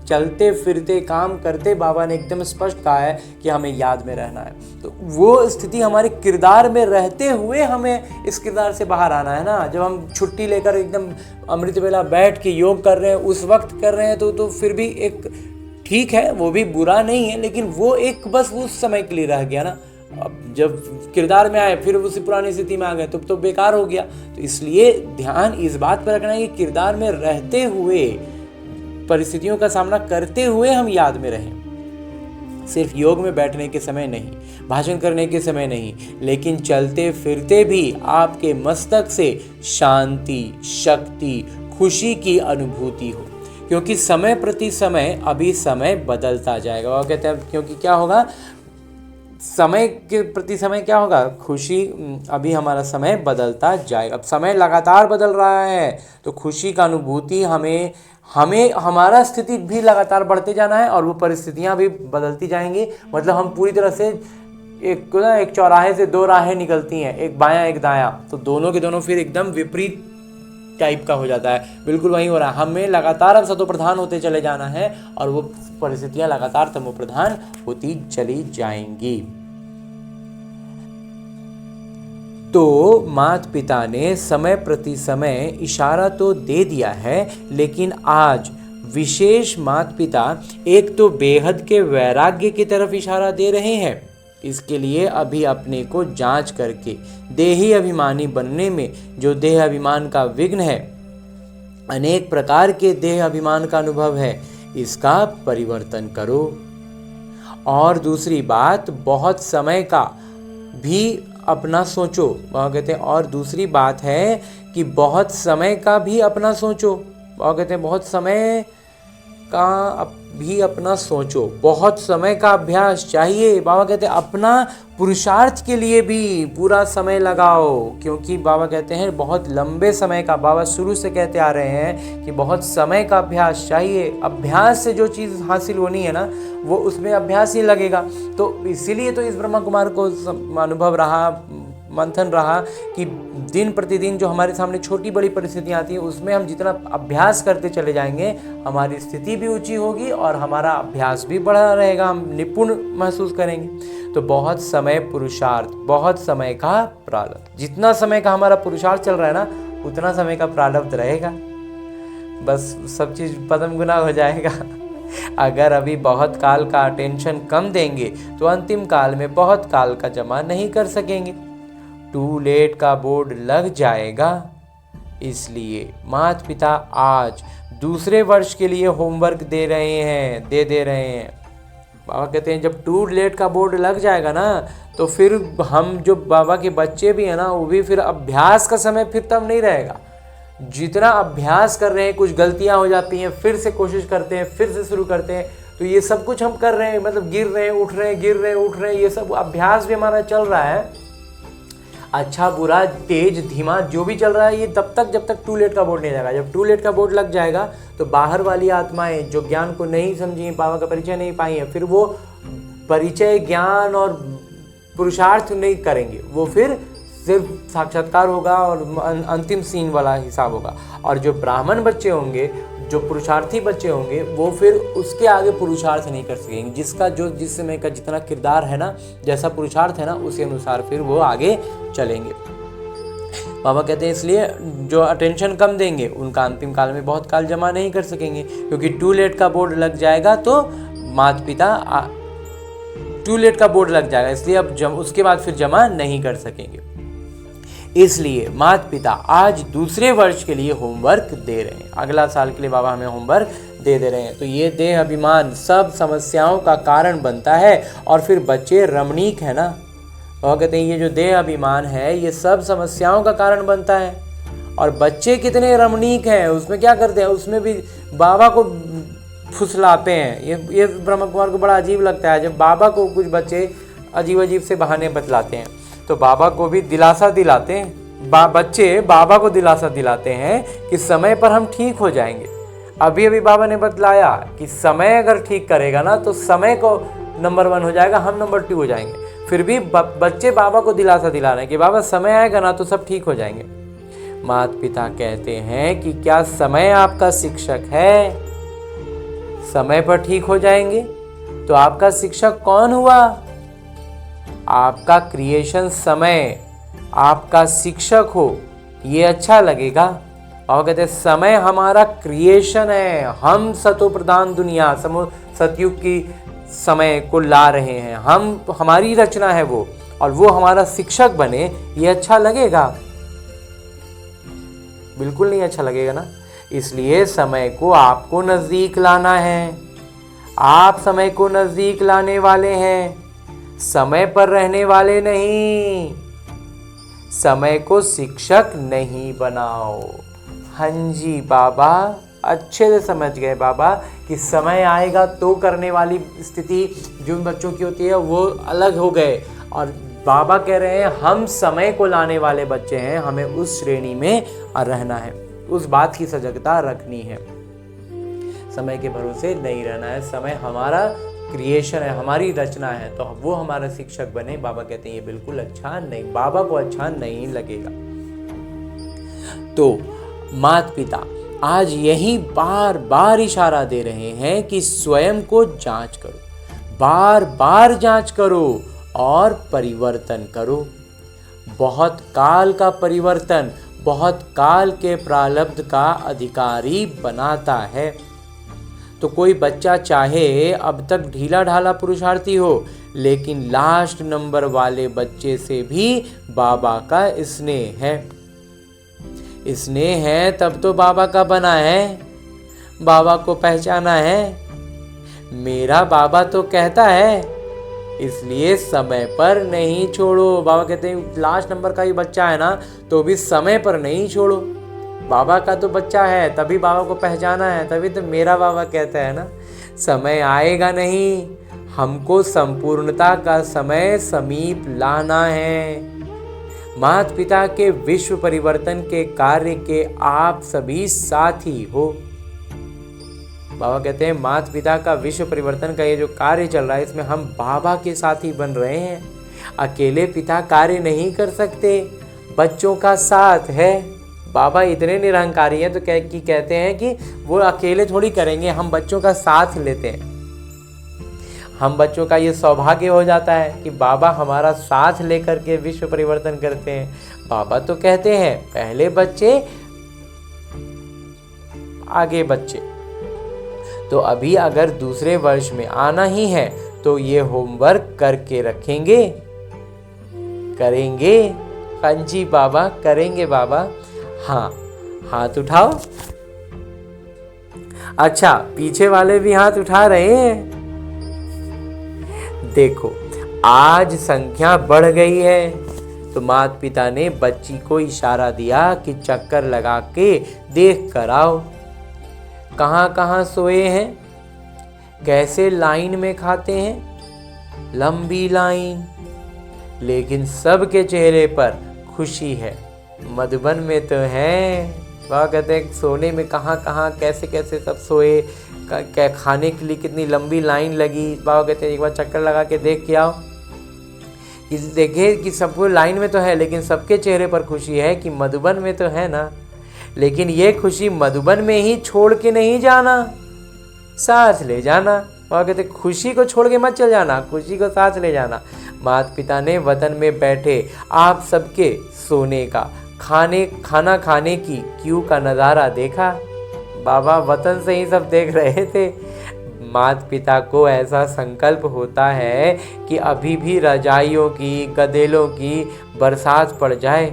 चलते फिरते काम करते बाबा ने एकदम स्पष्ट कहा है कि हमें याद में रहना है। तो वो स्थिति हमारे किरदार में रहते हुए हमें इस किरदार से बाहर आना है ना। जब हम छुट्टी लेकर एकदम अमृत वेला बैठ के योग कर रहे हैं, उस वक्त कर रहे हैं तो फिर भी एक ठीक है, वो भी बुरा नहीं है, लेकिन वो एक बस उस समय के लिए रह गया ना। अब जब किरदार में आए फिर उसी पुरानी स्थिति में आ गए तो बेकार हो गया। तो इसलिए ध्यान इस बात पर रखना है कि किरदार में रहते हुए, परिस्थितियों का सामना करते हुए हम याद में रहें। सिर्फ योग में बैठने के समय नहीं, भाषण करने के समय नहीं, लेकिन चलते फिरते भी आपके मस्तक से शांति, शक्ति, खुशी की अनुभूति हो, क्योंकि समय प्रति समय अभी समय बदलता जाएगा। वो कहते हैं क्योंकि क्या होगा, समय के प्रति समय क्या होगा, खुशी, अभी हमारा समय बदलता जाएगा। अब समय लगातार बदल रहा है तो खुशी का अनुभूति हमें हमारा स्थिति भी लगातार बढ़ते जाना है और वो परिस्थितियां भी बदलती जाएंगी। मतलब हम पूरी तरह से एक चौराहे से दो राहें निकलती हैं, एक बायां एक दायां, तो दोनों के दोनों फिर एकदम विपरीत टाइप का हो जाता है। बिल्कुल वही हो रहा है, हमें लगातार अब सतो प्रधान होते चले जाना है और वो परिस्थितियां लगातार तमो प्रधान होती चली जाएंगी। तो माता पिता ने समय प्रति समय इशारा तो दे दिया है, लेकिन आज विशेष माता पिता एक तो बेहद के वैराग्य की तरफ इशारा दे रहे हैं। इसके लिए अभी अपने को जांच करके देही अभिमानी बनने में जो देह अभिमान का विघ्न है, अनेक प्रकार के देह अभिमान का अनुभव है, इसका परिवर्तन करो। और दूसरी बात, बहुत समय का भी अपना सोचो। वह कहते हैं और दूसरी बात है कि बहुत समय का भी अपना सोचो। वह कहते हैं बहुत समय का भी अपना सोचो, बहुत समय का अभ्यास चाहिए। बाबा कहते हैं अपना पुरुषार्थ के लिए भी पूरा समय लगाओ, क्योंकि बाबा कहते हैं बहुत लंबे समय का, बाबा शुरू से कहते आ रहे हैं कि बहुत समय का अभ्यास चाहिए। अभ्यास से जो चीज़ हासिल होनी है ना, वो उसमें अभ्यास ही लगेगा। तो इसीलिए तो इस ब्रह्मा कुमार को अनुभव रहा, मंथन रहा कि दिन प्रतिदिन जो हमारे सामने छोटी बड़ी परिस्थितियाँ आती हैं, उसमें हम जितना अभ्यास करते चले जाएंगे, हमारी स्थिति भी ऊंची होगी और हमारा अभ्यास भी बढ़ा रहेगा, हम निपुण महसूस करेंगे। तो बहुत समय पुरुषार्थ, बहुत समय का प्रारब्ध, जितना समय का हमारा पुरुषार्थ चल रहा है ना, उतना समय का प्रारब्ध रहेगा, बस सब चीज़ पदम गुना हो जाएगा। अगर अभी बहुत काल का अटेंशन कम देंगे तो अंतिम काल में बहुत काल का जमा नहीं कर सकेंगे। टू लेट का बोर्ड लग जाएगा। इसलिए माता पिता आज दूसरे वर्ष के लिए होमवर्क दे रहे हैं। बाबा कहते हैं जब टू लेट का बोर्ड लग जाएगा ना, तो फिर हम जो बाबा के बच्चे भी हैं ना, वो भी फिर अभ्यास का समय फिर तब नहीं रहेगा। जितना अभ्यास कर रहे हैं, कुछ गलतियां हो जाती हैं, फिर से कोशिश करते हैं, फिर से शुरू करते हैं, तो ये सब कुछ हम कर रहे हैं, मतलब गिर रहे हैं, उठ रहे हैं, गिर रहे हैं, उठ रहे हैं, ये सब अभ्यास भी हमारा चल रहा है। अच्छा बुरा तेज धीमा जो भी चल रहा है, ये तब तक जब तक टू लेट का बोर्ड नहीं जाएगा। जब टू लेट का बोर्ड लग जाएगा तो बाहर वाली आत्माएं जो ज्ञान को नहीं समझी, बाबा का परिचय नहीं पाई हैं, फिर वो परिचय, ज्ञान और पुरुषार्थ नहीं करेंगे, वो फिर सिर्फ साक्षात्कार होगा और अंतिम सीन वाला हिसाब होगा। और जो ब्राह्मण बच्चे होंगे, जो पुरुषार्थी बच्चे होंगे, वो फिर उसके आगे पुरुषार्थ नहीं कर सकेंगे। जिसका जो जिस समय का जितना किरदार है ना, जैसा पुरुषार्थ है ना, उसी अनुसार फिर वो आगे चलेंगे। बाबा कहते हैं इसलिए जो अटेंशन कम देंगे, उनका अंतिम काल में बहुत काल जमा नहीं कर सकेंगे, क्योंकि टू लेट का बोर्ड लग जाएगा तो माता पिता टू लेट का बोर्ड लग जाएगा, इसलिए अब उसके बाद फिर जमा नहीं कर सकेंगे। इसलिए माता पिता आज दूसरे वर्ष के लिए होमवर्क दे रहे हैं। अगला साल के लिए बाबा हमें होमवर्क दे रहे हैं। तो ये देह अभिमान सब समस्याओं का कारण बनता है। और फिर बच्चे रमणीक है ना, और कहते हैं ये जो देह अभिमान है, ये सब समस्याओं का कारण बनता है। और बच्चे कितने रमणीक हैं, उसमें क्या करते हैं, उसमें भी बाबा को फुसलाते हैं। ये ब्रह्मा कुमार को बड़ा अजीब लगता है जब बाबा को कुछ बच्चे अजीब अजीब से बहाने बतलाते हैं, तो बाबा को भी दिलासा दिलाते हैं। बच्चे बाबा को दिलासा दिलाते हैं कि समय पर हम ठीक हो जाएंगे। अभी बाबा ने बतलाया कि समय अगर ठीक करेगा ना, तो समय को नंबर 1 हो जाएगा, हम नंबर 2 हो जाएंगे। फिर भी बच्चे बाबा को दिलासा दिला रहे हैं कि बाबा समय आएगा ना तो सब ठीक हो जाएंगे। माता पिता कहते हैं कि क्या समय आपका शिक्षक है? समय पर ठीक हो जाएंगे तो आपका शिक्षक कौन हुआ? आपका क्रिएशन समय आपका शिक्षक हो, ये अच्छा लगेगा। और कहते हैं समय हमारा क्रिएशन है, हम सतो प्रधान दुनिया सतयुग की समय को ला रहे हैं, हमारी रचना है वो, और वो हमारा शिक्षक बने, ये अच्छा लगेगा? बिल्कुल नहीं अच्छा लगेगा ना। इसलिए समय को आपको नजदीक लाना है। आप समय को नजदीक लाने वाले हैं, समय पर रहने वाले नहीं। समय को शिक्षक नहीं बनाओ। हाँ जी बाबा, अच्छे से समझ गए बाबा कि समय आएगा तो करने वाली स्थिति जो बच्चों की होती है वो अलग हो गए। और बाबा कह रहे हैं हम समय को लाने वाले बच्चे हैं, हमें उस श्रेणी में रहना है, उस बात की सजगता रखनी है। समय के भरोसे नहीं रहना है। समय हमारा क्रिएशन है, हमारी रचना है, तो वो हमारा शिक्षक बने। बाबा कहते हैं ये बिल्कुल अच्छा नहीं, बाबा को अच्छा नहीं लगेगा। तो माता पिता आज यही बार बार इशारा दे रहे हैं कि स्वयं को जांच करो, बार बार जांच करो और परिवर्तन करो। बहुत काल का परिवर्तन बहुत काल के प्रारब्ध का अधिकारी बनाता है। तो कोई बच्चा चाहे अब तक ढीला ढाला पुरुषार्थी हो, लेकिन लास्ट नंबर वाले बच्चे से भी बाबा का स्नेह है। स्नेह है तब तो बाबा का बना है, बाबा को पहचाना है। मेरा बाबा तो कहता है, इसलिए समय पर नहीं छोड़ो। बाबा कहते हैं लास्ट नंबर का ही बच्चा है ना, तो भी समय पर नहीं छोड़ो। बाबा का तो बच्चा है, तभी बाबा को पहचाना है, तभी तो मेरा बाबा कहता है ना, समय आएगा नहीं, हमको संपूर्णता का समय समीप लाना है। माता पिता के विश्व परिवर्तन के कार्य के आप सभी साथी हो। बाबा कहते हैं माता पिता का विश्व परिवर्तन का ये जो कार्य चल रहा है, इसमें हम बाबा के साथी बन रहे हैं। अकेले पिता कार्य नहीं कर सकते, बच्चों का साथ है। बाबा इतने निरहंकारी हैं तो कहते हैं कि वो अकेले थोड़ी करेंगे, हम बच्चों का साथ लेते हैं। हम बच्चों का ये सौभाग्य हो जाता है कि बाबा हमारा साथ लेकर के विश्व परिवर्तन करते हैं। बाबा तो कहते हैं पहले बच्चे आगे बच्चे। तो अभी अगर दूसरे वर्ष में आना ही है तो ये होमवर्क करके रखेंगे, करेंगे। हाँ जी बाबा, करेंगे बाबा। हाँ, हाथ उठाओ। अच्छा, पीछे वाले भी हाथ उठा रहे हैं। देखो, आज संख्या बढ़ गई है, तो माता पिता ने बच्ची को इशारा दिया कि चक्कर लगा के देख कर आओ, कहाँ कहाँ सोए हैं, कैसे लाइन में खाते हैं, लंबी लाइन, लेकिन सबके चेहरे पर खुशी है। मधुबन में तो है, वह कहते हैं सोने में कहाँ कहाँ कैसे कैसे सब सोए, खाने के लिए कितनी लंबी लाइन लगी। बाबा कहते हैं एक बार चक्कर लगा के देख के आओ, देखे कि सब लाइन में तो है, लेकिन सबके चेहरे पर खुशी है कि मधुबन में तो है ना। लेकिन ये खुशी मधुबन में ही छोड़ के नहीं जाना, साथ ले जाना। बाबा कहते खुशी को छोड़ के मत चल जाना, खुशी को साथ ले जाना। माता पिता ने वतन में बैठे आप सबके सोने का, खाना खाने की क्यू का नज़ारा देखा। बाबा वतन से ही सब देख रहे थे। माता पिता को ऐसा संकल्प होता है कि अभी भी रजाइयों की, गदेलों की बरसात पड़ जाए,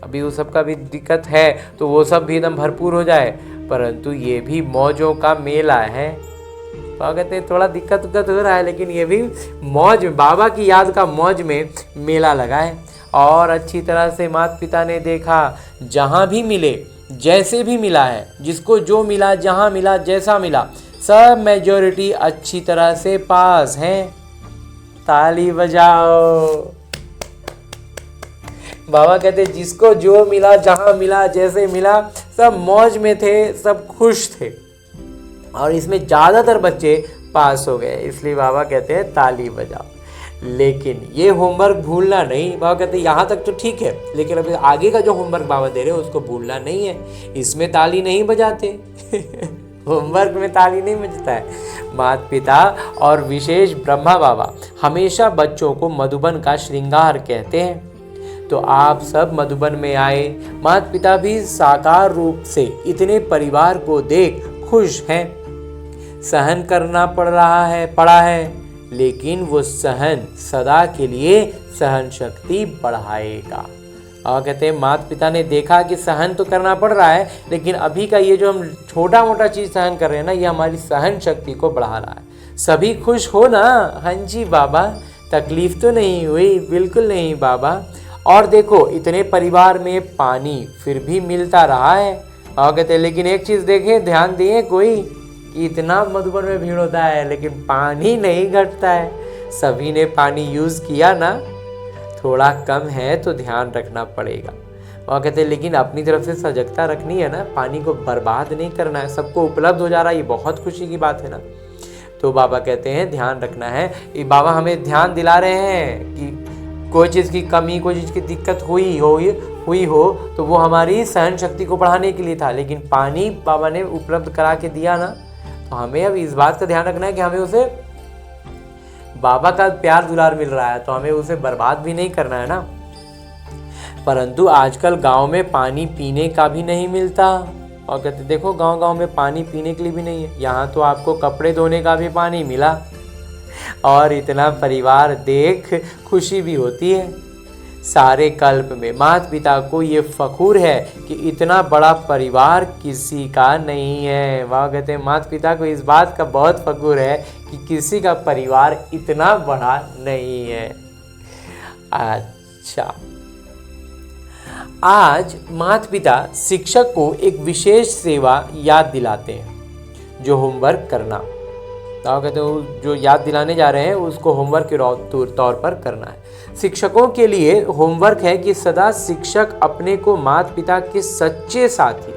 अभी वो सब का भी दिक्कत है तो वो सब भी एकदम भरपूर हो जाए, परंतु ये भी मौजों का मेला है। बाबा कहते हैं थोड़ा दिक्कत हो रहा है, लेकिन ये भी मौज, बाबा की याद का मौज में मेला लगा है। और अच्छी तरह से माता पिता ने देखा, जहाँ भी मिले, जैसे भी मिला है, जिसको जो मिला, जहाँ मिला, जैसा मिला, सब मेजॉरिटी अच्छी तरह से पास हैं। ताली बजाओ। बाबा कहते जिसको जो मिला, जहाँ मिला, जैसे मिला, सब मौज में थे, सब खुश थे, और इसमें ज़्यादातर बच्चे पास हो गए। इसलिए बाबा कहते हैं ताली बजाओ। लेकिन ये होमवर्क भूलना नहीं। बाबा कहते हैं यहाँ तक तो ठीक है, लेकिन अभी आगे का जो होमवर्क बाबा दे रहे हैं उसको भूलना नहीं है। इसमें ताली नहीं बजाते होमवर्क में ताली नहीं बजता है। माता पिता और विशेष ब्रह्मा बाबा हमेशा बच्चों को मधुबन का श्रृंगार कहते हैं। तो आप सब मधुबन में आए। माता पिता भी साकार रूप से इतने परिवार को देख खुश हैं। सहन करना पड़ा है, लेकिन वो सहन सदा के लिए सहन शक्ति बढ़ाएगा। और कहते हैं माता पिता ने देखा कि सहन तो करना पड़ रहा है, लेकिन अभी का ये जो हम छोटा मोटा चीज़ सहन कर रहे हैं ना, ये हमारी सहन शक्ति को बढ़ा रहा है। सभी खुश हो ना? हाँ जी बाबा, तकलीफ तो नहीं हुई? बिल्कुल नहीं बाबा। और देखो इतने परिवार में पानी फिर भी मिलता रहा है। और कहते हैं लेकिन एक चीज़ देखें, ध्यान दिए कोई, कि इतना मधुबन में भीड़ होता है लेकिन पानी नहीं घटता है। सभी ने पानी यूज़ किया ना, थोड़ा कम है तो ध्यान रखना पड़ेगा। और कहते हैं लेकिन अपनी तरफ से सजगता रखनी है ना, पानी को बर्बाद नहीं करना है, सबको उपलब्ध हो जा रहा है, ये बहुत खुशी की बात है ना। तो बाबा कहते हैं ध्यान रखना है। ये बाबा हमें ध्यान दिला रहे हैं कि कोई चीज़ की कमी, कोई चीज़ की दिक्कत हुई हो तो वो हमारी सहन शक्ति को बढ़ाने के लिए था, लेकिन पानी बाबा ने उपलब्ध करा के दिया ना, तो हमें अब इस बात का ध्यान रखना है कि हमें उसे, बाबा का प्यार दुलार मिल रहा है तो हमें उसे बर्बाद भी नहीं करना है ना। परंतु आजकल गांव में पानी पीने का भी नहीं मिलता, और कहते देखो गांव गांव में पानी पीने के लिए भी नहीं है, यहाँ तो आपको कपड़े धोने का भी पानी मिला। और इतना परिवार देख खुशी भी होती है। सारे कल्प में माता पिता को ये फखूर है कि इतना बड़ा परिवार किसी का नहीं है। वह कहते हैं माता पिता को इस बात का बहुत फखूर है कि किसी का परिवार इतना बड़ा नहीं है। अच्छा, आज माता पिता शिक्षक को एक विशेष सेवा याद दिलाते हैं, जो होमवर्क करना। तो कहते हैं जो याद दिलाने जा रहे हैं उसको होमवर्क के तौर पर करना है। शिक्षकों के लिए होमवर्क है कि सदा शिक्षक अपने को माता पिता के सच्चे साथी,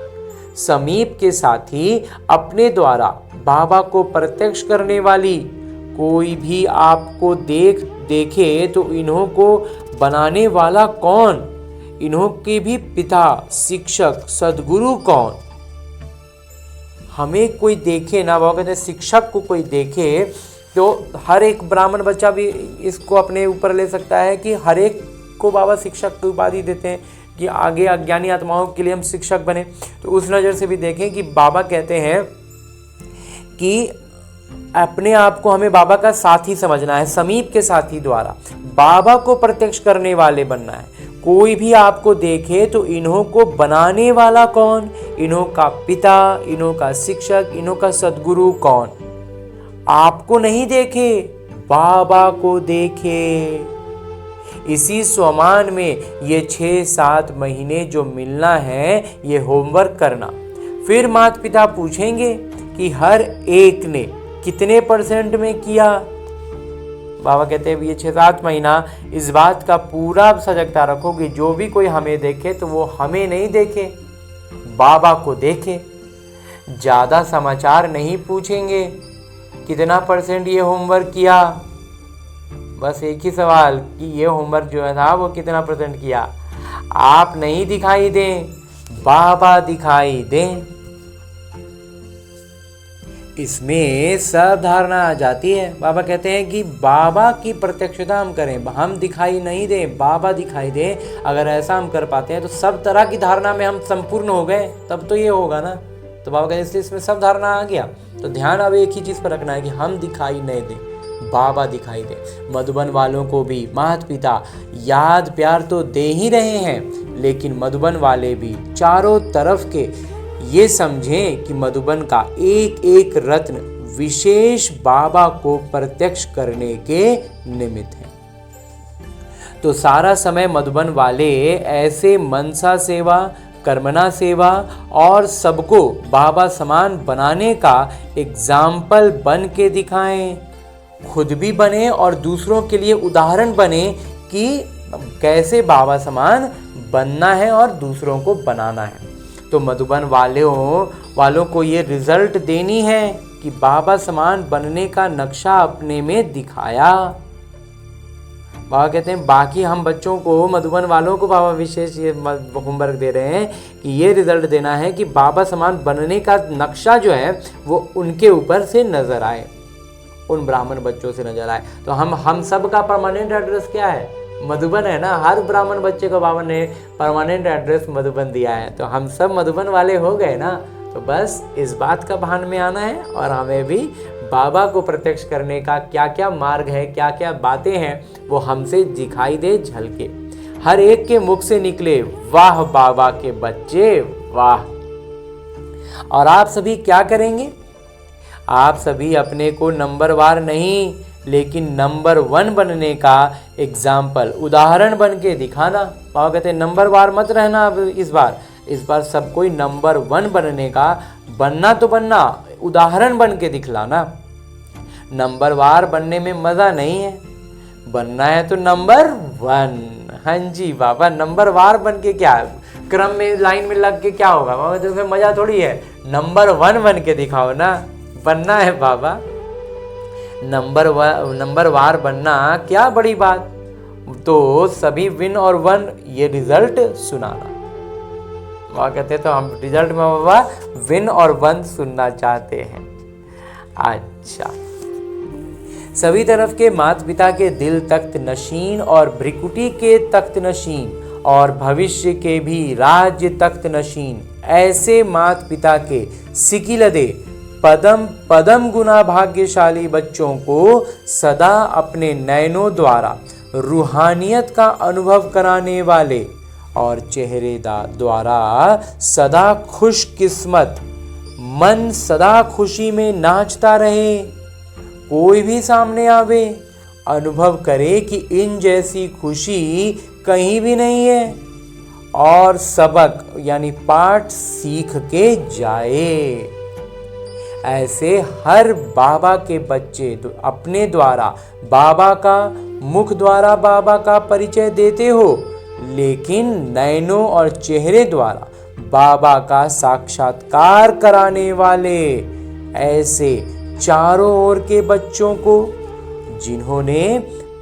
समीप के साथी, अपने द्वारा बाबा को प्रत्यक्ष करने वाली, कोई भी आपको देखे तो इन्हों को बनाने वाला कौन, इन्हों के भी पिता, शिक्षक, सद्गुरु कौन। हमें कोई देखे ना, वो कहते हैं शिक्षक को कोई देखे तो हर एक ब्राह्मण बच्चा भी इसको अपने ऊपर ले सकता है कि हर एक को बाबा शिक्षक की उपाधि देते हैं कि आगे अज्ञानी आत्माओं के लिए हम शिक्षक बने। तो उस नज़र से भी देखें कि बाबा कहते हैं कि अपने आप को हमें बाबा का साथी समझना है, समीप के साथी द्वारा बाबा को प्रत्यक्ष करने वाले बनना है। कोई भी आपको देखे तो इन्हों को बनाने वाला कौन, इन्हों का पिता, इन्हों का शिक्षक, इन्हों का सद्गुरु कौन। आपको नहीं देखे, बाबा को देखे। इसी स्वमान में ये 6-7 महीने जो मिलना है ये होमवर्क करना। फिर माता पिता पूछेंगे कि हर एक ने कितने % में किया। बाबा कहते हैं ये 6-7 महीना इस बात का पूरा सजगता रखो कि जो भी कोई हमें देखे तो वो हमें नहीं देखे, बाबा को देखे। ज़्यादा समाचार नहीं पूछेंगे कितना % ये होमवर्क किया, बस एक ही सवाल कि ये होमवर्क जो था वो कितना % किया। आप नहीं दिखाई दें, बाबा दिखाई दें। इसमें सब धारणा आ जाती है। बाबा कहते हैं कि बाबा की प्रत्यक्षता हम करें, हम दिखाई नहीं दें, बाबा दिखाई दें। अगर ऐसा हम कर पाते हैं तो सब तरह की धारणा में हम संपूर्ण हो गए, तब तो ये होगा ना। तो बाबा कहते हैं इसलिए इसमें सब धारणा आ गया। तो ध्यान अब एक ही चीज़ पर रखना है कि हम दिखाई नहीं दें, बाबा दिखाई दे। मधुबन वालों को भी माता पिता याद प्यार तो दे ही रहे हैं, लेकिन मधुबन वाले भी चारों तरफ के ये समझें कि मधुबन का एक एक रत्न विशेष बाबा को प्रत्यक्ष करने के निमित्त है। तो सारा समय मधुबन वाले ऐसे मनसा सेवा, कर्मना सेवा और सबको बाबा समान बनाने का एग्जाम्पल बन के दिखाएं, खुद भी बने और दूसरों के लिए उदाहरण बने कि कैसे बाबा समान बनना है और दूसरों को बनाना है। तो मधुबन वालों को ये रिजल्ट देनी है कि बाबा समान बनने का नक्शा अपने में दिखाया। बाबा कहते हैं बाकी हम बच्चों को, मधुबन वालों को बाबा विशेष ये होमवर्क दे रहे हैं कि ये रिजल्ट देना है कि बाबा समान बनने का नक्शा जो है वो उनके ऊपर से नजर आए, उन ब्राह्मण बच्चों से नजर आए। तो हम सब का परमानेंट एड्रेस क्या है? मधुबन है ना। हर ब्राह्मण बच्चे को बाबा ने परमानेंट एड्रेस मधुबन दिया है, तो हम सब मधुबन वाले हो गए ना। तो बस इस बात का भान में आना है और हमें भी बाबा को प्रत्यक्ष करने का क्या क्या मार्ग है, क्या क्या बातें हैं वो हमसे दिखाई दे, झलके। हर एक के मुख से निकले वाह बाबा के बच्चे वाह। और आप सभी क्या करेंगे? आप सभी अपने को नंबरवार नहीं लेकिन नंबर 1 बनने का एग्जाम्पल, उदाहरण बन के दिखाना। बाबा कहते हैं नंबरवार मत रहना। अब इस बार सब कोई नंबर 1 बनने का, बनना तो बनना, उदाहरण बन के दिखलाना। नंबरवार बनने में मज़ा नहीं है, बनना है तो नंबर 1। हाँ जी बाबा, नंबरवार बन के क्या क्रम में लाइन में लग के क्या होगा बाबा? तो फिर मज़ा थोड़ी है। नंबर 1 बन के दिखाओ ना, बनना है बाबा। नंबरवार बनना क्या बड़ी बात। तो सभी विन और 1 ये रिजल्ट सुनाना। वहाँ कहते तो हम रिजल्ट में बाबा विन और 1 सुनना चाहते हैं। अच्छा, सभी तरफ के माता पिता के दिल तख्त नशीन और भ्रिकुटी के तख्त नशीन और भविष्य के भी राज्य तख्त नशीन ऐसे माता पिता के सिकिलदे पदम पदम गुना भाग्यशाली बच्चों को सदा अपने नयनों द्वारा रूहानियत का अनुभव कराने वाले और चेहरे द्वारा सदा खुशकिस्मत मन सदा खुशी में नाचता रहे। कोई भी सामने आवे अनुभव करे कि इन जैसी खुशी कहीं भी नहीं है और सबक यानी पाठ सीख के जाए। ऐसे हर बाबा के बच्चे अपने द्वारा बाबा का मुख द्वारा बाबा का परिचय देते हो, लेकिन नयनों और चेहरे द्वारा बाबा का साक्षात्कार कराने वाले ऐसे चारों ओर के बच्चों को जिन्होंने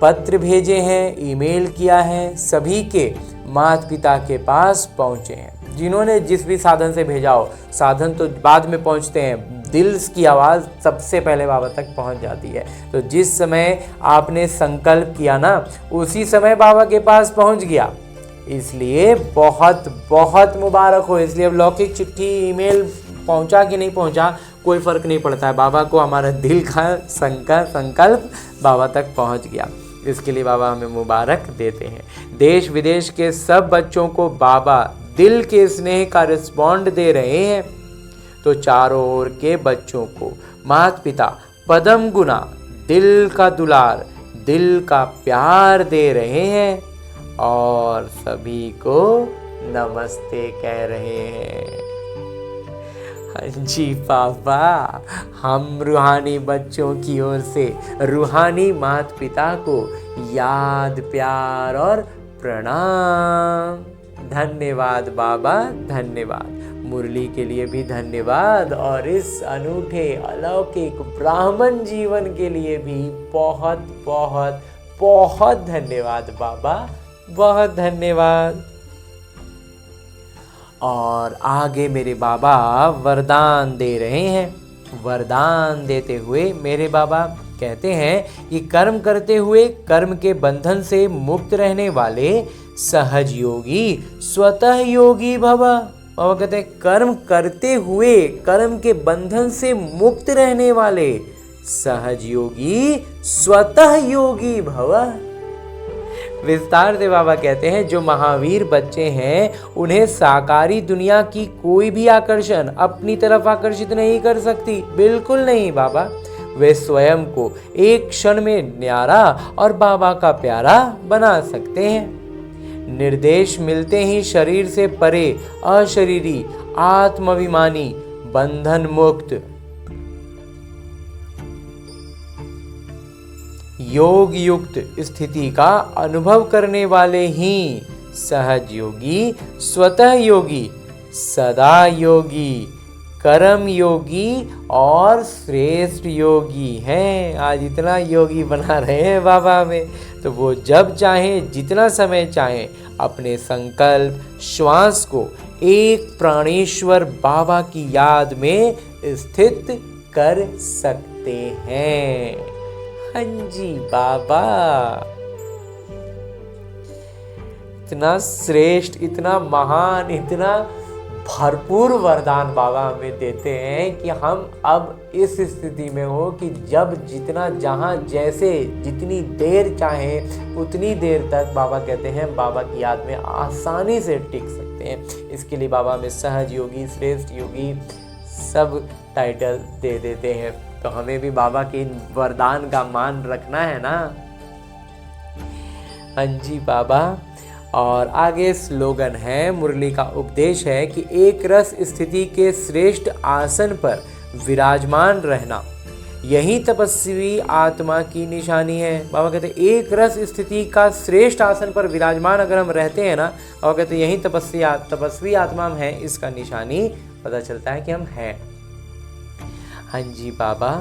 पत्र भेजे हैं, ईमेल किया है, सभी के माता पिता के पास पहुँचे हैं। जिन्होंने जिस भी साधन से भेजा हो, साधन तो बाद में पहुँचते हैं, दिल की आवाज़ सबसे पहले बाबा तक पहुँच जाती है। तो जिस समय आपने संकल्प किया ना, उसी समय बाबा के पास पहुँच गया, इसलिए बहुत बहुत मुबारक हो। इसलिए अब लौकिक चिट्ठी ईमेल पहुँचा कि नहीं पहुँचा कोई फ़र्क नहीं पड़ता है, बाबा को हमारा दिल का संकल्प बाबा तक पहुँच गया, इसके लिए बाबा हमें मुबारक देते हैं। देश विदेश के सब बच्चों को बाबा दिल के स्नेह का रिस्पॉन्ड दे रहे हैं। तो चारों ओर के बच्चों को माता पिता पदम गुना दिल का दुलार, दिल का प्यार दे रहे हैं और सभी को नमस्ते कह रहे हैं। हाँ जी बाबा, हम रूहानी बच्चों की ओर से रूहानी माता पिता को याद, प्यार और प्रणाम। धन्यवाद बाबा, धन्यवाद। मुरली के लिए भी धन्यवाद और इस अनूठे अलौकिक ब्राह्मण जीवन के लिए भी बहुत बहुत बहुत धन्यवाद बाबा, बहुत धन्यवाद। और आगे मेरे बाबा वरदान दे रहे हैं। वरदान देते हुए मेरे बाबा कहते हैं कि कर्म करते हुए कर्म के बंधन से मुक्त रहने वाले सहज योगी स्वतः योगी भव। बाबा कहते हैं कर्म करते हुए कर्म के बंधन से मुक्त रहने वाले सहज योगी स्वतः योगी भव। विस्तार से बाबा कहते हैं जो महावीर बच्चे हैं उन्हें साकारी दुनिया की कोई भी आकर्षण अपनी तरफ आकर्षित नहीं कर सकती, बिल्कुल नहीं बाबा। वे स्वयं को एक क्षण में न्यारा और बाबा का प्यारा बना सकते हैं। निर्देश मिलते ही शरीर से परे अशरीरी आत्माभिमानी बंधन मुक्त योग युक्त स्थिति का अनुभव करने वाले ही सहज योगी स्वतः योगी सदा योगी कर्म योगी और श्रेष्ठ योगी हैं। आज इतना योगी बना रहे हैं बाबा में, तो वो जब चाहें जितना समय चाहें अपने संकल्प श्वास को एक प्राणेश्वर बाबा की याद में स्थित कर सकते हैं। हाँ जी बाबा, इतना श्रेष्ठ, इतना महान, इतना भरपूर वरदान बाबा हमें देते हैं कि हम अब इस स्थिति में हो कि जब जितना जहाँ जैसे जितनी देर चाहें उतनी देर तक बाबा कहते हैं बाबा की याद में आसानी से टिक सकते हैं। इसके लिए बाबा हमें सहज योगी, श्रेष्ठ योगी सब टाइटल दे देते हैं। तो हमें भी बाबा के वरदान का मान रखना है ना। हाँ जी बाबा। और आगे स्लोगन है, मुरली का उपदेश है कि एक रस स्थिति के श्रेष्ठ आसन पर विराजमान रहना यही तपस्वी आत्मा की निशानी है। बाबा कहते हैं एक रस स्थिति का श्रेष्ठ आसन पर विराजमान अगर हम रहते हैं ना, बाबा कहते हैं यही तपस्वी आत्मा हम हैं, इसका निशानी पता चलता है कि हम हैं। हाँ जी बाबा।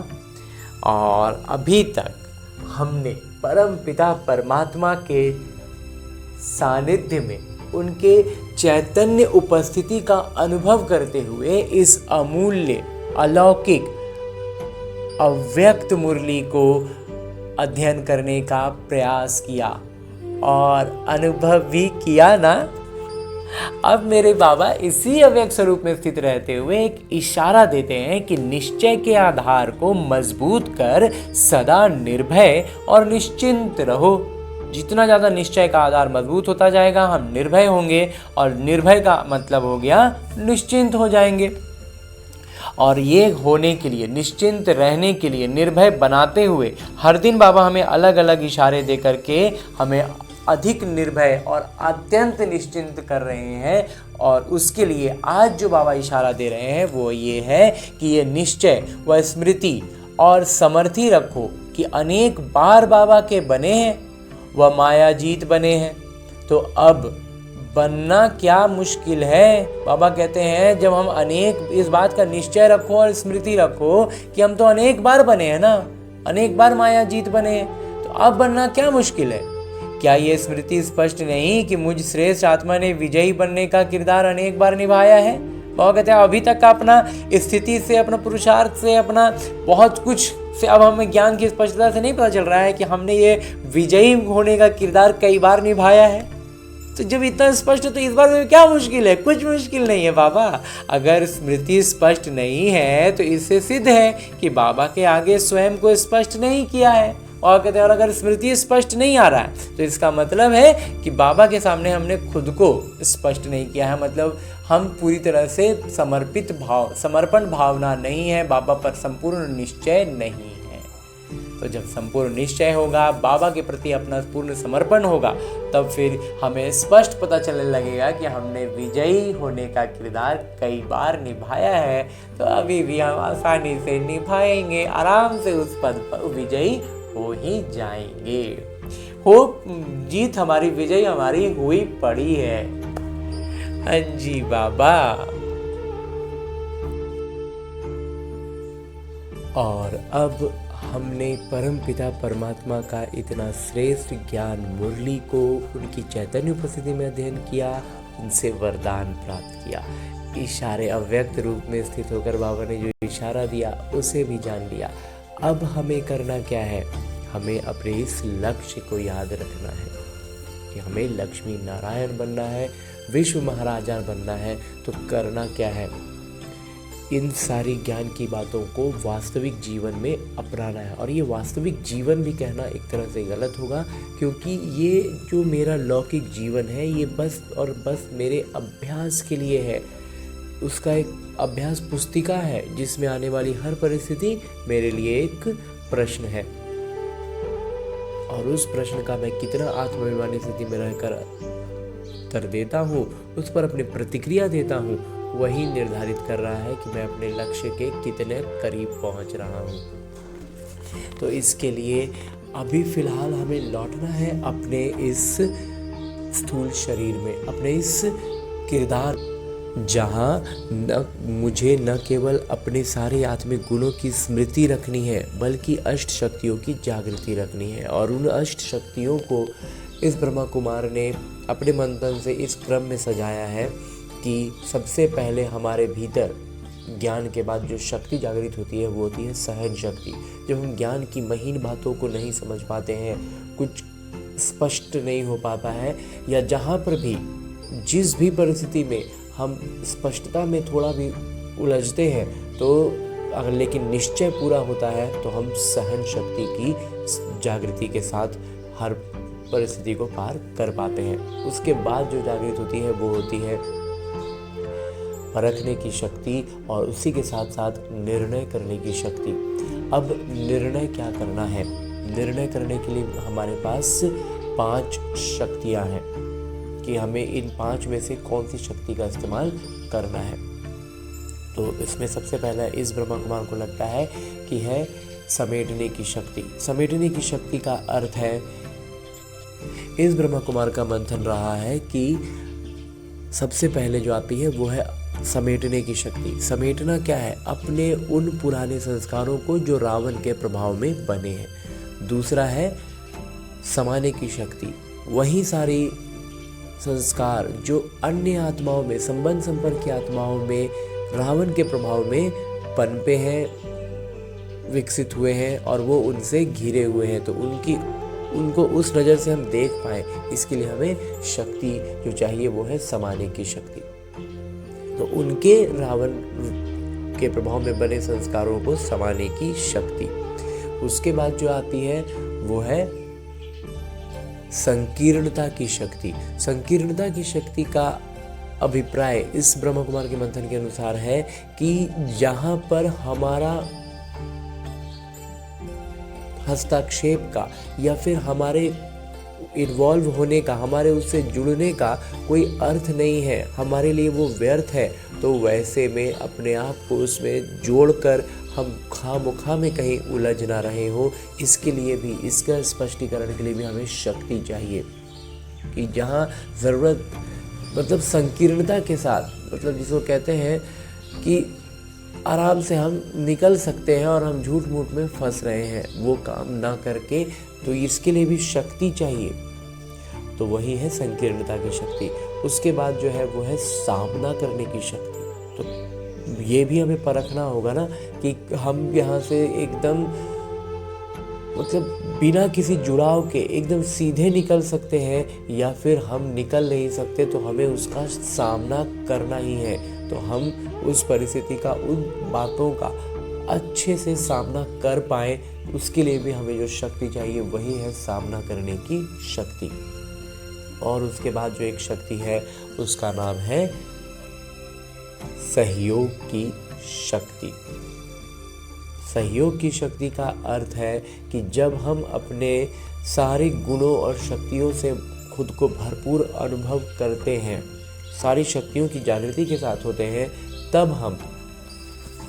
और अभी तक हमने परम पिता परमात्मा के सानिध्य में उनके चैतन्य उपस्थिति का अनुभव करते हुए इस अमूल्य अलौकिक अव्यक्त मुरली को अध्ययन करने का प्रयास किया। और अनुभव भी किया ना। अब मेरे बाबा इसी अव्यक्त स्वरूप में स्थित रहते हुए एक इशारा देते हैं कि निश्चय के आधार को मजबूत कर सदा निर्भय और निश्चिंत रहो। जितना ज़्यादा निश्चय का आधार मजबूत होता जाएगा हम निर्भय होंगे, और निर्भय का मतलब हो गया निश्चिंत हो जाएंगे। और ये होने के लिए, निश्चिंत रहने के लिए, निर्भय बनाते हुए हर दिन बाबा हमें अलग अलग इशारे दे करके हमें अधिक निर्भय और अत्यंत निश्चिंत कर रहे हैं। और उसके लिए आज जो बाबा इशारा दे रहे हैं वो ये है कि ये निश्चय व स्मृति और समर्थी रखो कि अनेक बार बाबा के बने हैं व मायाजीत बने हैं। तो अब बनना क्या मुश्किल है। बाबा कहते हैं जब हम अनेक, इस बात का निश्चय रखो और स्मृति रखो कि हम तो अनेक बार बने हैं ना, अनेक बार मायाजीत बने हैं, तो अब बनना क्या मुश्किल है। क्या ये स्मृति स्पष्ट नहीं कि मुझ श्रेष्ठ आत्मा ने विजयी बनने का किरदार अनेक बार निभाया है। बाबा कहते हैं अभी तक का अपना स्थिति से, अपना पुरुषार्थ से, अपना बहुत कुछ से अब हमें ज्ञान की स्पष्टता से नहीं पता चल रहा है कि हमने ये विजयी होने का किरदार कई बार निभाया है। तो जब इतना स्पष्ट है तो इस बार में क्या मुश्किल है। कुछ मुश्किल नहीं है बाबा। अगर स्मृति स्पष्ट नहीं है तो इससे सिद्ध है कि बाबा के आगे स्वयं को स्पष्ट नहीं किया है। और कहते हैं और अगर स्मृति स्पष्ट नहीं आ रहा है तो इसका मतलब है कि बाबा के सामने हमने खुद को स्पष्ट नहीं किया है। मतलब हम पूरी तरह से समर्पण भावना नहीं है, बाबा पर संपूर्ण निश्चय नहीं है। तो जब संपूर्ण निश्चय होगा, बाबा के प्रति अपना पूर्ण समर्पण होगा, तब फिर हमें स्पष्ट पता चलने लगेगा कि हमने विजयी होने का किरदार कई बार निभाया है। तो अभी भी हम आसानी से निभाएंगे, आराम से उस पद पर विजयी हो ही जाएंगे। हो जीत हमारी, विजय हमारी हुई पड़ी है। हाँ जी बाबा। और अब हमने परमपिता परमात्मा का इतना श्रेष्ठ ज्ञान मुरली को उनकी चैतन्य उपस्थिति में अध्ययन किया, उनसे वरदान प्राप्त किया। इशारे अव्यक्त रूप में स्थित होकर बाबा ने जो इशारा दिया उसे भी जान लिया। अब हमें करना क्या है, हमें अपने इस लक्ष्य को याद रखना है कि हमें लक्ष्मी नारायण बनना है, विश्व महाराजा बनना है। तो करना क्या है, इन सारी ज्ञान की बातों को वास्तविक जीवन में अपनाना है। और ये वास्तविक जीवन भी कहना एक तरह से गलत होगा, क्योंकि ये जो मेरा लौकिक जीवन है ये बस और बस मेरे अभ्यास के लिए है। उसका एक अभ्यास पुस्तिका है जिसमें आने वाली हर परिस्थिति मेरे लिए एक प्रश्न है, और उस प्रश्न का मैं कितना आत्माभिमानी स्थिति में रहकर उत्तर देता हूँ, उस पर अपनी प्रतिक्रिया देता हूँ, वही निर्धारित कर रहा है कि मैं अपने लक्ष्य के कितने करीब पहुँच रहा हूँ। तो इसके लिए अभी फिलहाल हमें लौटना है अपने इस स्थूल शरीर में, अपने इस किरदार, जहाँ मुझे न केवल अपने सारे आत्मिक गुणों की स्मृति रखनी है बल्कि अष्ट शक्तियों की जागृति रखनी है। और उन अष्ट शक्तियों को इस ब्रह्मा कुमार ने अपने मंथन से इस क्रम में सजाया है कि सबसे पहले हमारे भीतर ज्ञान के बाद जो शक्ति जागृत होती है वो होती है सहज शक्ति। जब हम ज्ञान की महीन बातों को नहीं समझ पाते हैं, कुछ स्पष्ट नहीं हो पाता है, या जहाँ पर भी जिस भी परिस्थिति में हम स्पष्टता में थोड़ा भी उलझते हैं, तो अगर लेकिन निश्चय पूरा होता है तो हम सहन शक्ति की जागृति के साथ हर परिस्थिति को पार कर पाते हैं। उसके बाद जो जागृत होती है वो होती है परखने की शक्ति, और उसी के साथ साथ निर्णय करने की शक्ति। अब निर्णय क्या करना है, निर्णय करने के लिए हमारे पास 5 शक्तियाँ हैं कि हमें इन 5 में से कौन सी शक्ति का इस्तेमाल करना है। तो इसमें सबसे पहला इस ब्रह्मा कुमार को लगता है कि है समेटने की शक्ति। समेटने की शक्ति का अर्थ है, इस ब्रह्मा कुमार का मंथन रहा है कि सबसे पहले जो आती है वो है समेटने की शक्ति। समेटना क्या है, अपने उन पुराने संस्कारों को जो रावण के प्रभाव में बने हैं। दूसरा है समाने की शक्ति, वही सारी संस्कार जो अन्य आत्माओं में, संबंध संपर्क की आत्माओं में रावण के प्रभाव में पनपे हैं, विकसित हुए हैं और वो उनसे घिरे हुए हैं, तो उनकी उनको उस नज़र से हम देख पाए, इसके लिए हमें शक्ति जो चाहिए वो है समाने की शक्ति। तो उनके रावण के प्रभाव में बने संस्कारों को समाने की शक्ति। उसके बाद जो आती है वो है संकीर्णता की शक्ति। संकीर्णता की शक्ति का अभिप्राय इस ब्रह्म कुमार के मंथन के अनुसार है कि जहां पर हमारा हस्तक्षेप का या फिर हमारे इन्वॉल्व होने का, हमारे उससे जुड़ने का कोई अर्थ नहीं है, हमारे लिए वो व्यर्थ है, तो वैसे में अपने आप को उसमें जोड़कर हम खामोखा में कहीं उलझ ना रहे हो, इसके लिए भी, इसका स्पष्टीकरण के लिए भी हमें शक्ति चाहिए कि जहाँ ज़रूरत, मतलब संकीर्णता के साथ, मतलब जिसको कहते हैं कि आराम से हम निकल सकते हैं और हम झूठ मूठ में फंस रहे हैं, वो काम ना करके, तो इसके लिए भी शक्ति चाहिए। तो वही है संकीर्णता की शक्ति। उसके बाद जो है वो है सामना करने की शक्ति। तो ये भी हमें परखना होगा ना कि हम यहाँ से एकदम, मतलब बिना किसी जुड़ाव के एकदम सीधे निकल सकते हैं या फिर हम निकल नहीं सकते, तो हमें उसका सामना करना ही है। तो हम उस परिस्थिति का, उन बातों का अच्छे से सामना कर पाए, उसके लिए भी हमें जो शक्ति चाहिए वही है सामना करने की शक्ति। और उसके बाद जो एक शक्ति है उसका नाम है सहयोग की शक्ति। सहयोग की शक्ति का अर्थ है कि जब हम अपने सारे गुणों और शक्तियों से खुद को भरपूर अनुभव करते हैं, सारी शक्तियों की जागृति के साथ होते हैं, तब हम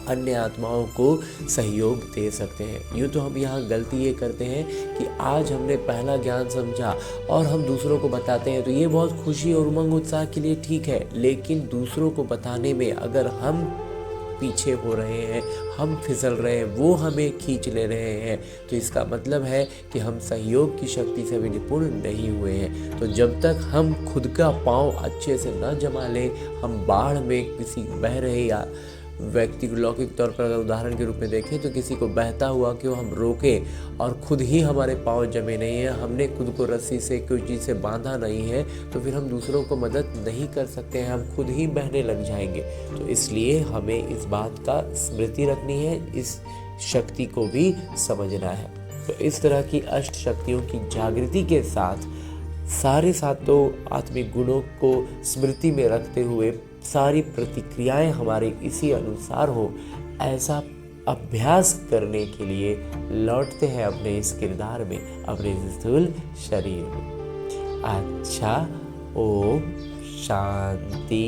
अन्य आत्माओं को सहयोग दे सकते हैं। यूँ तो हम यहाँ गलती ये करते हैं कि आज हमने पहला ज्ञान समझा और हम दूसरों को बताते हैं, तो ये बहुत खुशी और उमंग उत्साह के लिए ठीक है, लेकिन दूसरों को बताने में अगर हम पीछे हो रहे हैं, हम फिसल रहे हैं, वो हमें खींच ले रहे हैं, तो इसका मतलब है कि हम सहयोग की शक्ति से भी निपुण नहीं हुए हैं। तो जब तक हम खुद का पाँव अच्छे से न जमा लें, हम बाढ़ में किसी बह रहे, या व्यक्ति को लौकिक तौर पर अगर उदाहरण के रूप में देखें तो किसी को बहता हुआ क्यों हम रोकें और खुद ही हमारे पाँव जमे नहीं हैं, हमने खुद को रस्सी से कोई चीज़ से बांधा नहीं है, तो फिर हम दूसरों को मदद नहीं कर सकते हैं, हम खुद ही बहने लग जाएंगे। तो इसलिए हमें इस बात का स्मृति रखनी है, इस शक्ति को भी समझना है। तो इस तरह की अष्ट शक्तियों की जागृति के साथ सारे सातों आत्मिक गुणों को स्मृति में रखते हुए सारी प्रतिक्रियाएं हमारे इसी अनुसार हो, ऐसा अभ्यास करने के लिए लौटते हैं अपने इस किरदार में, अपने स्थूल शरीर में। अच्छा, ओम शांति।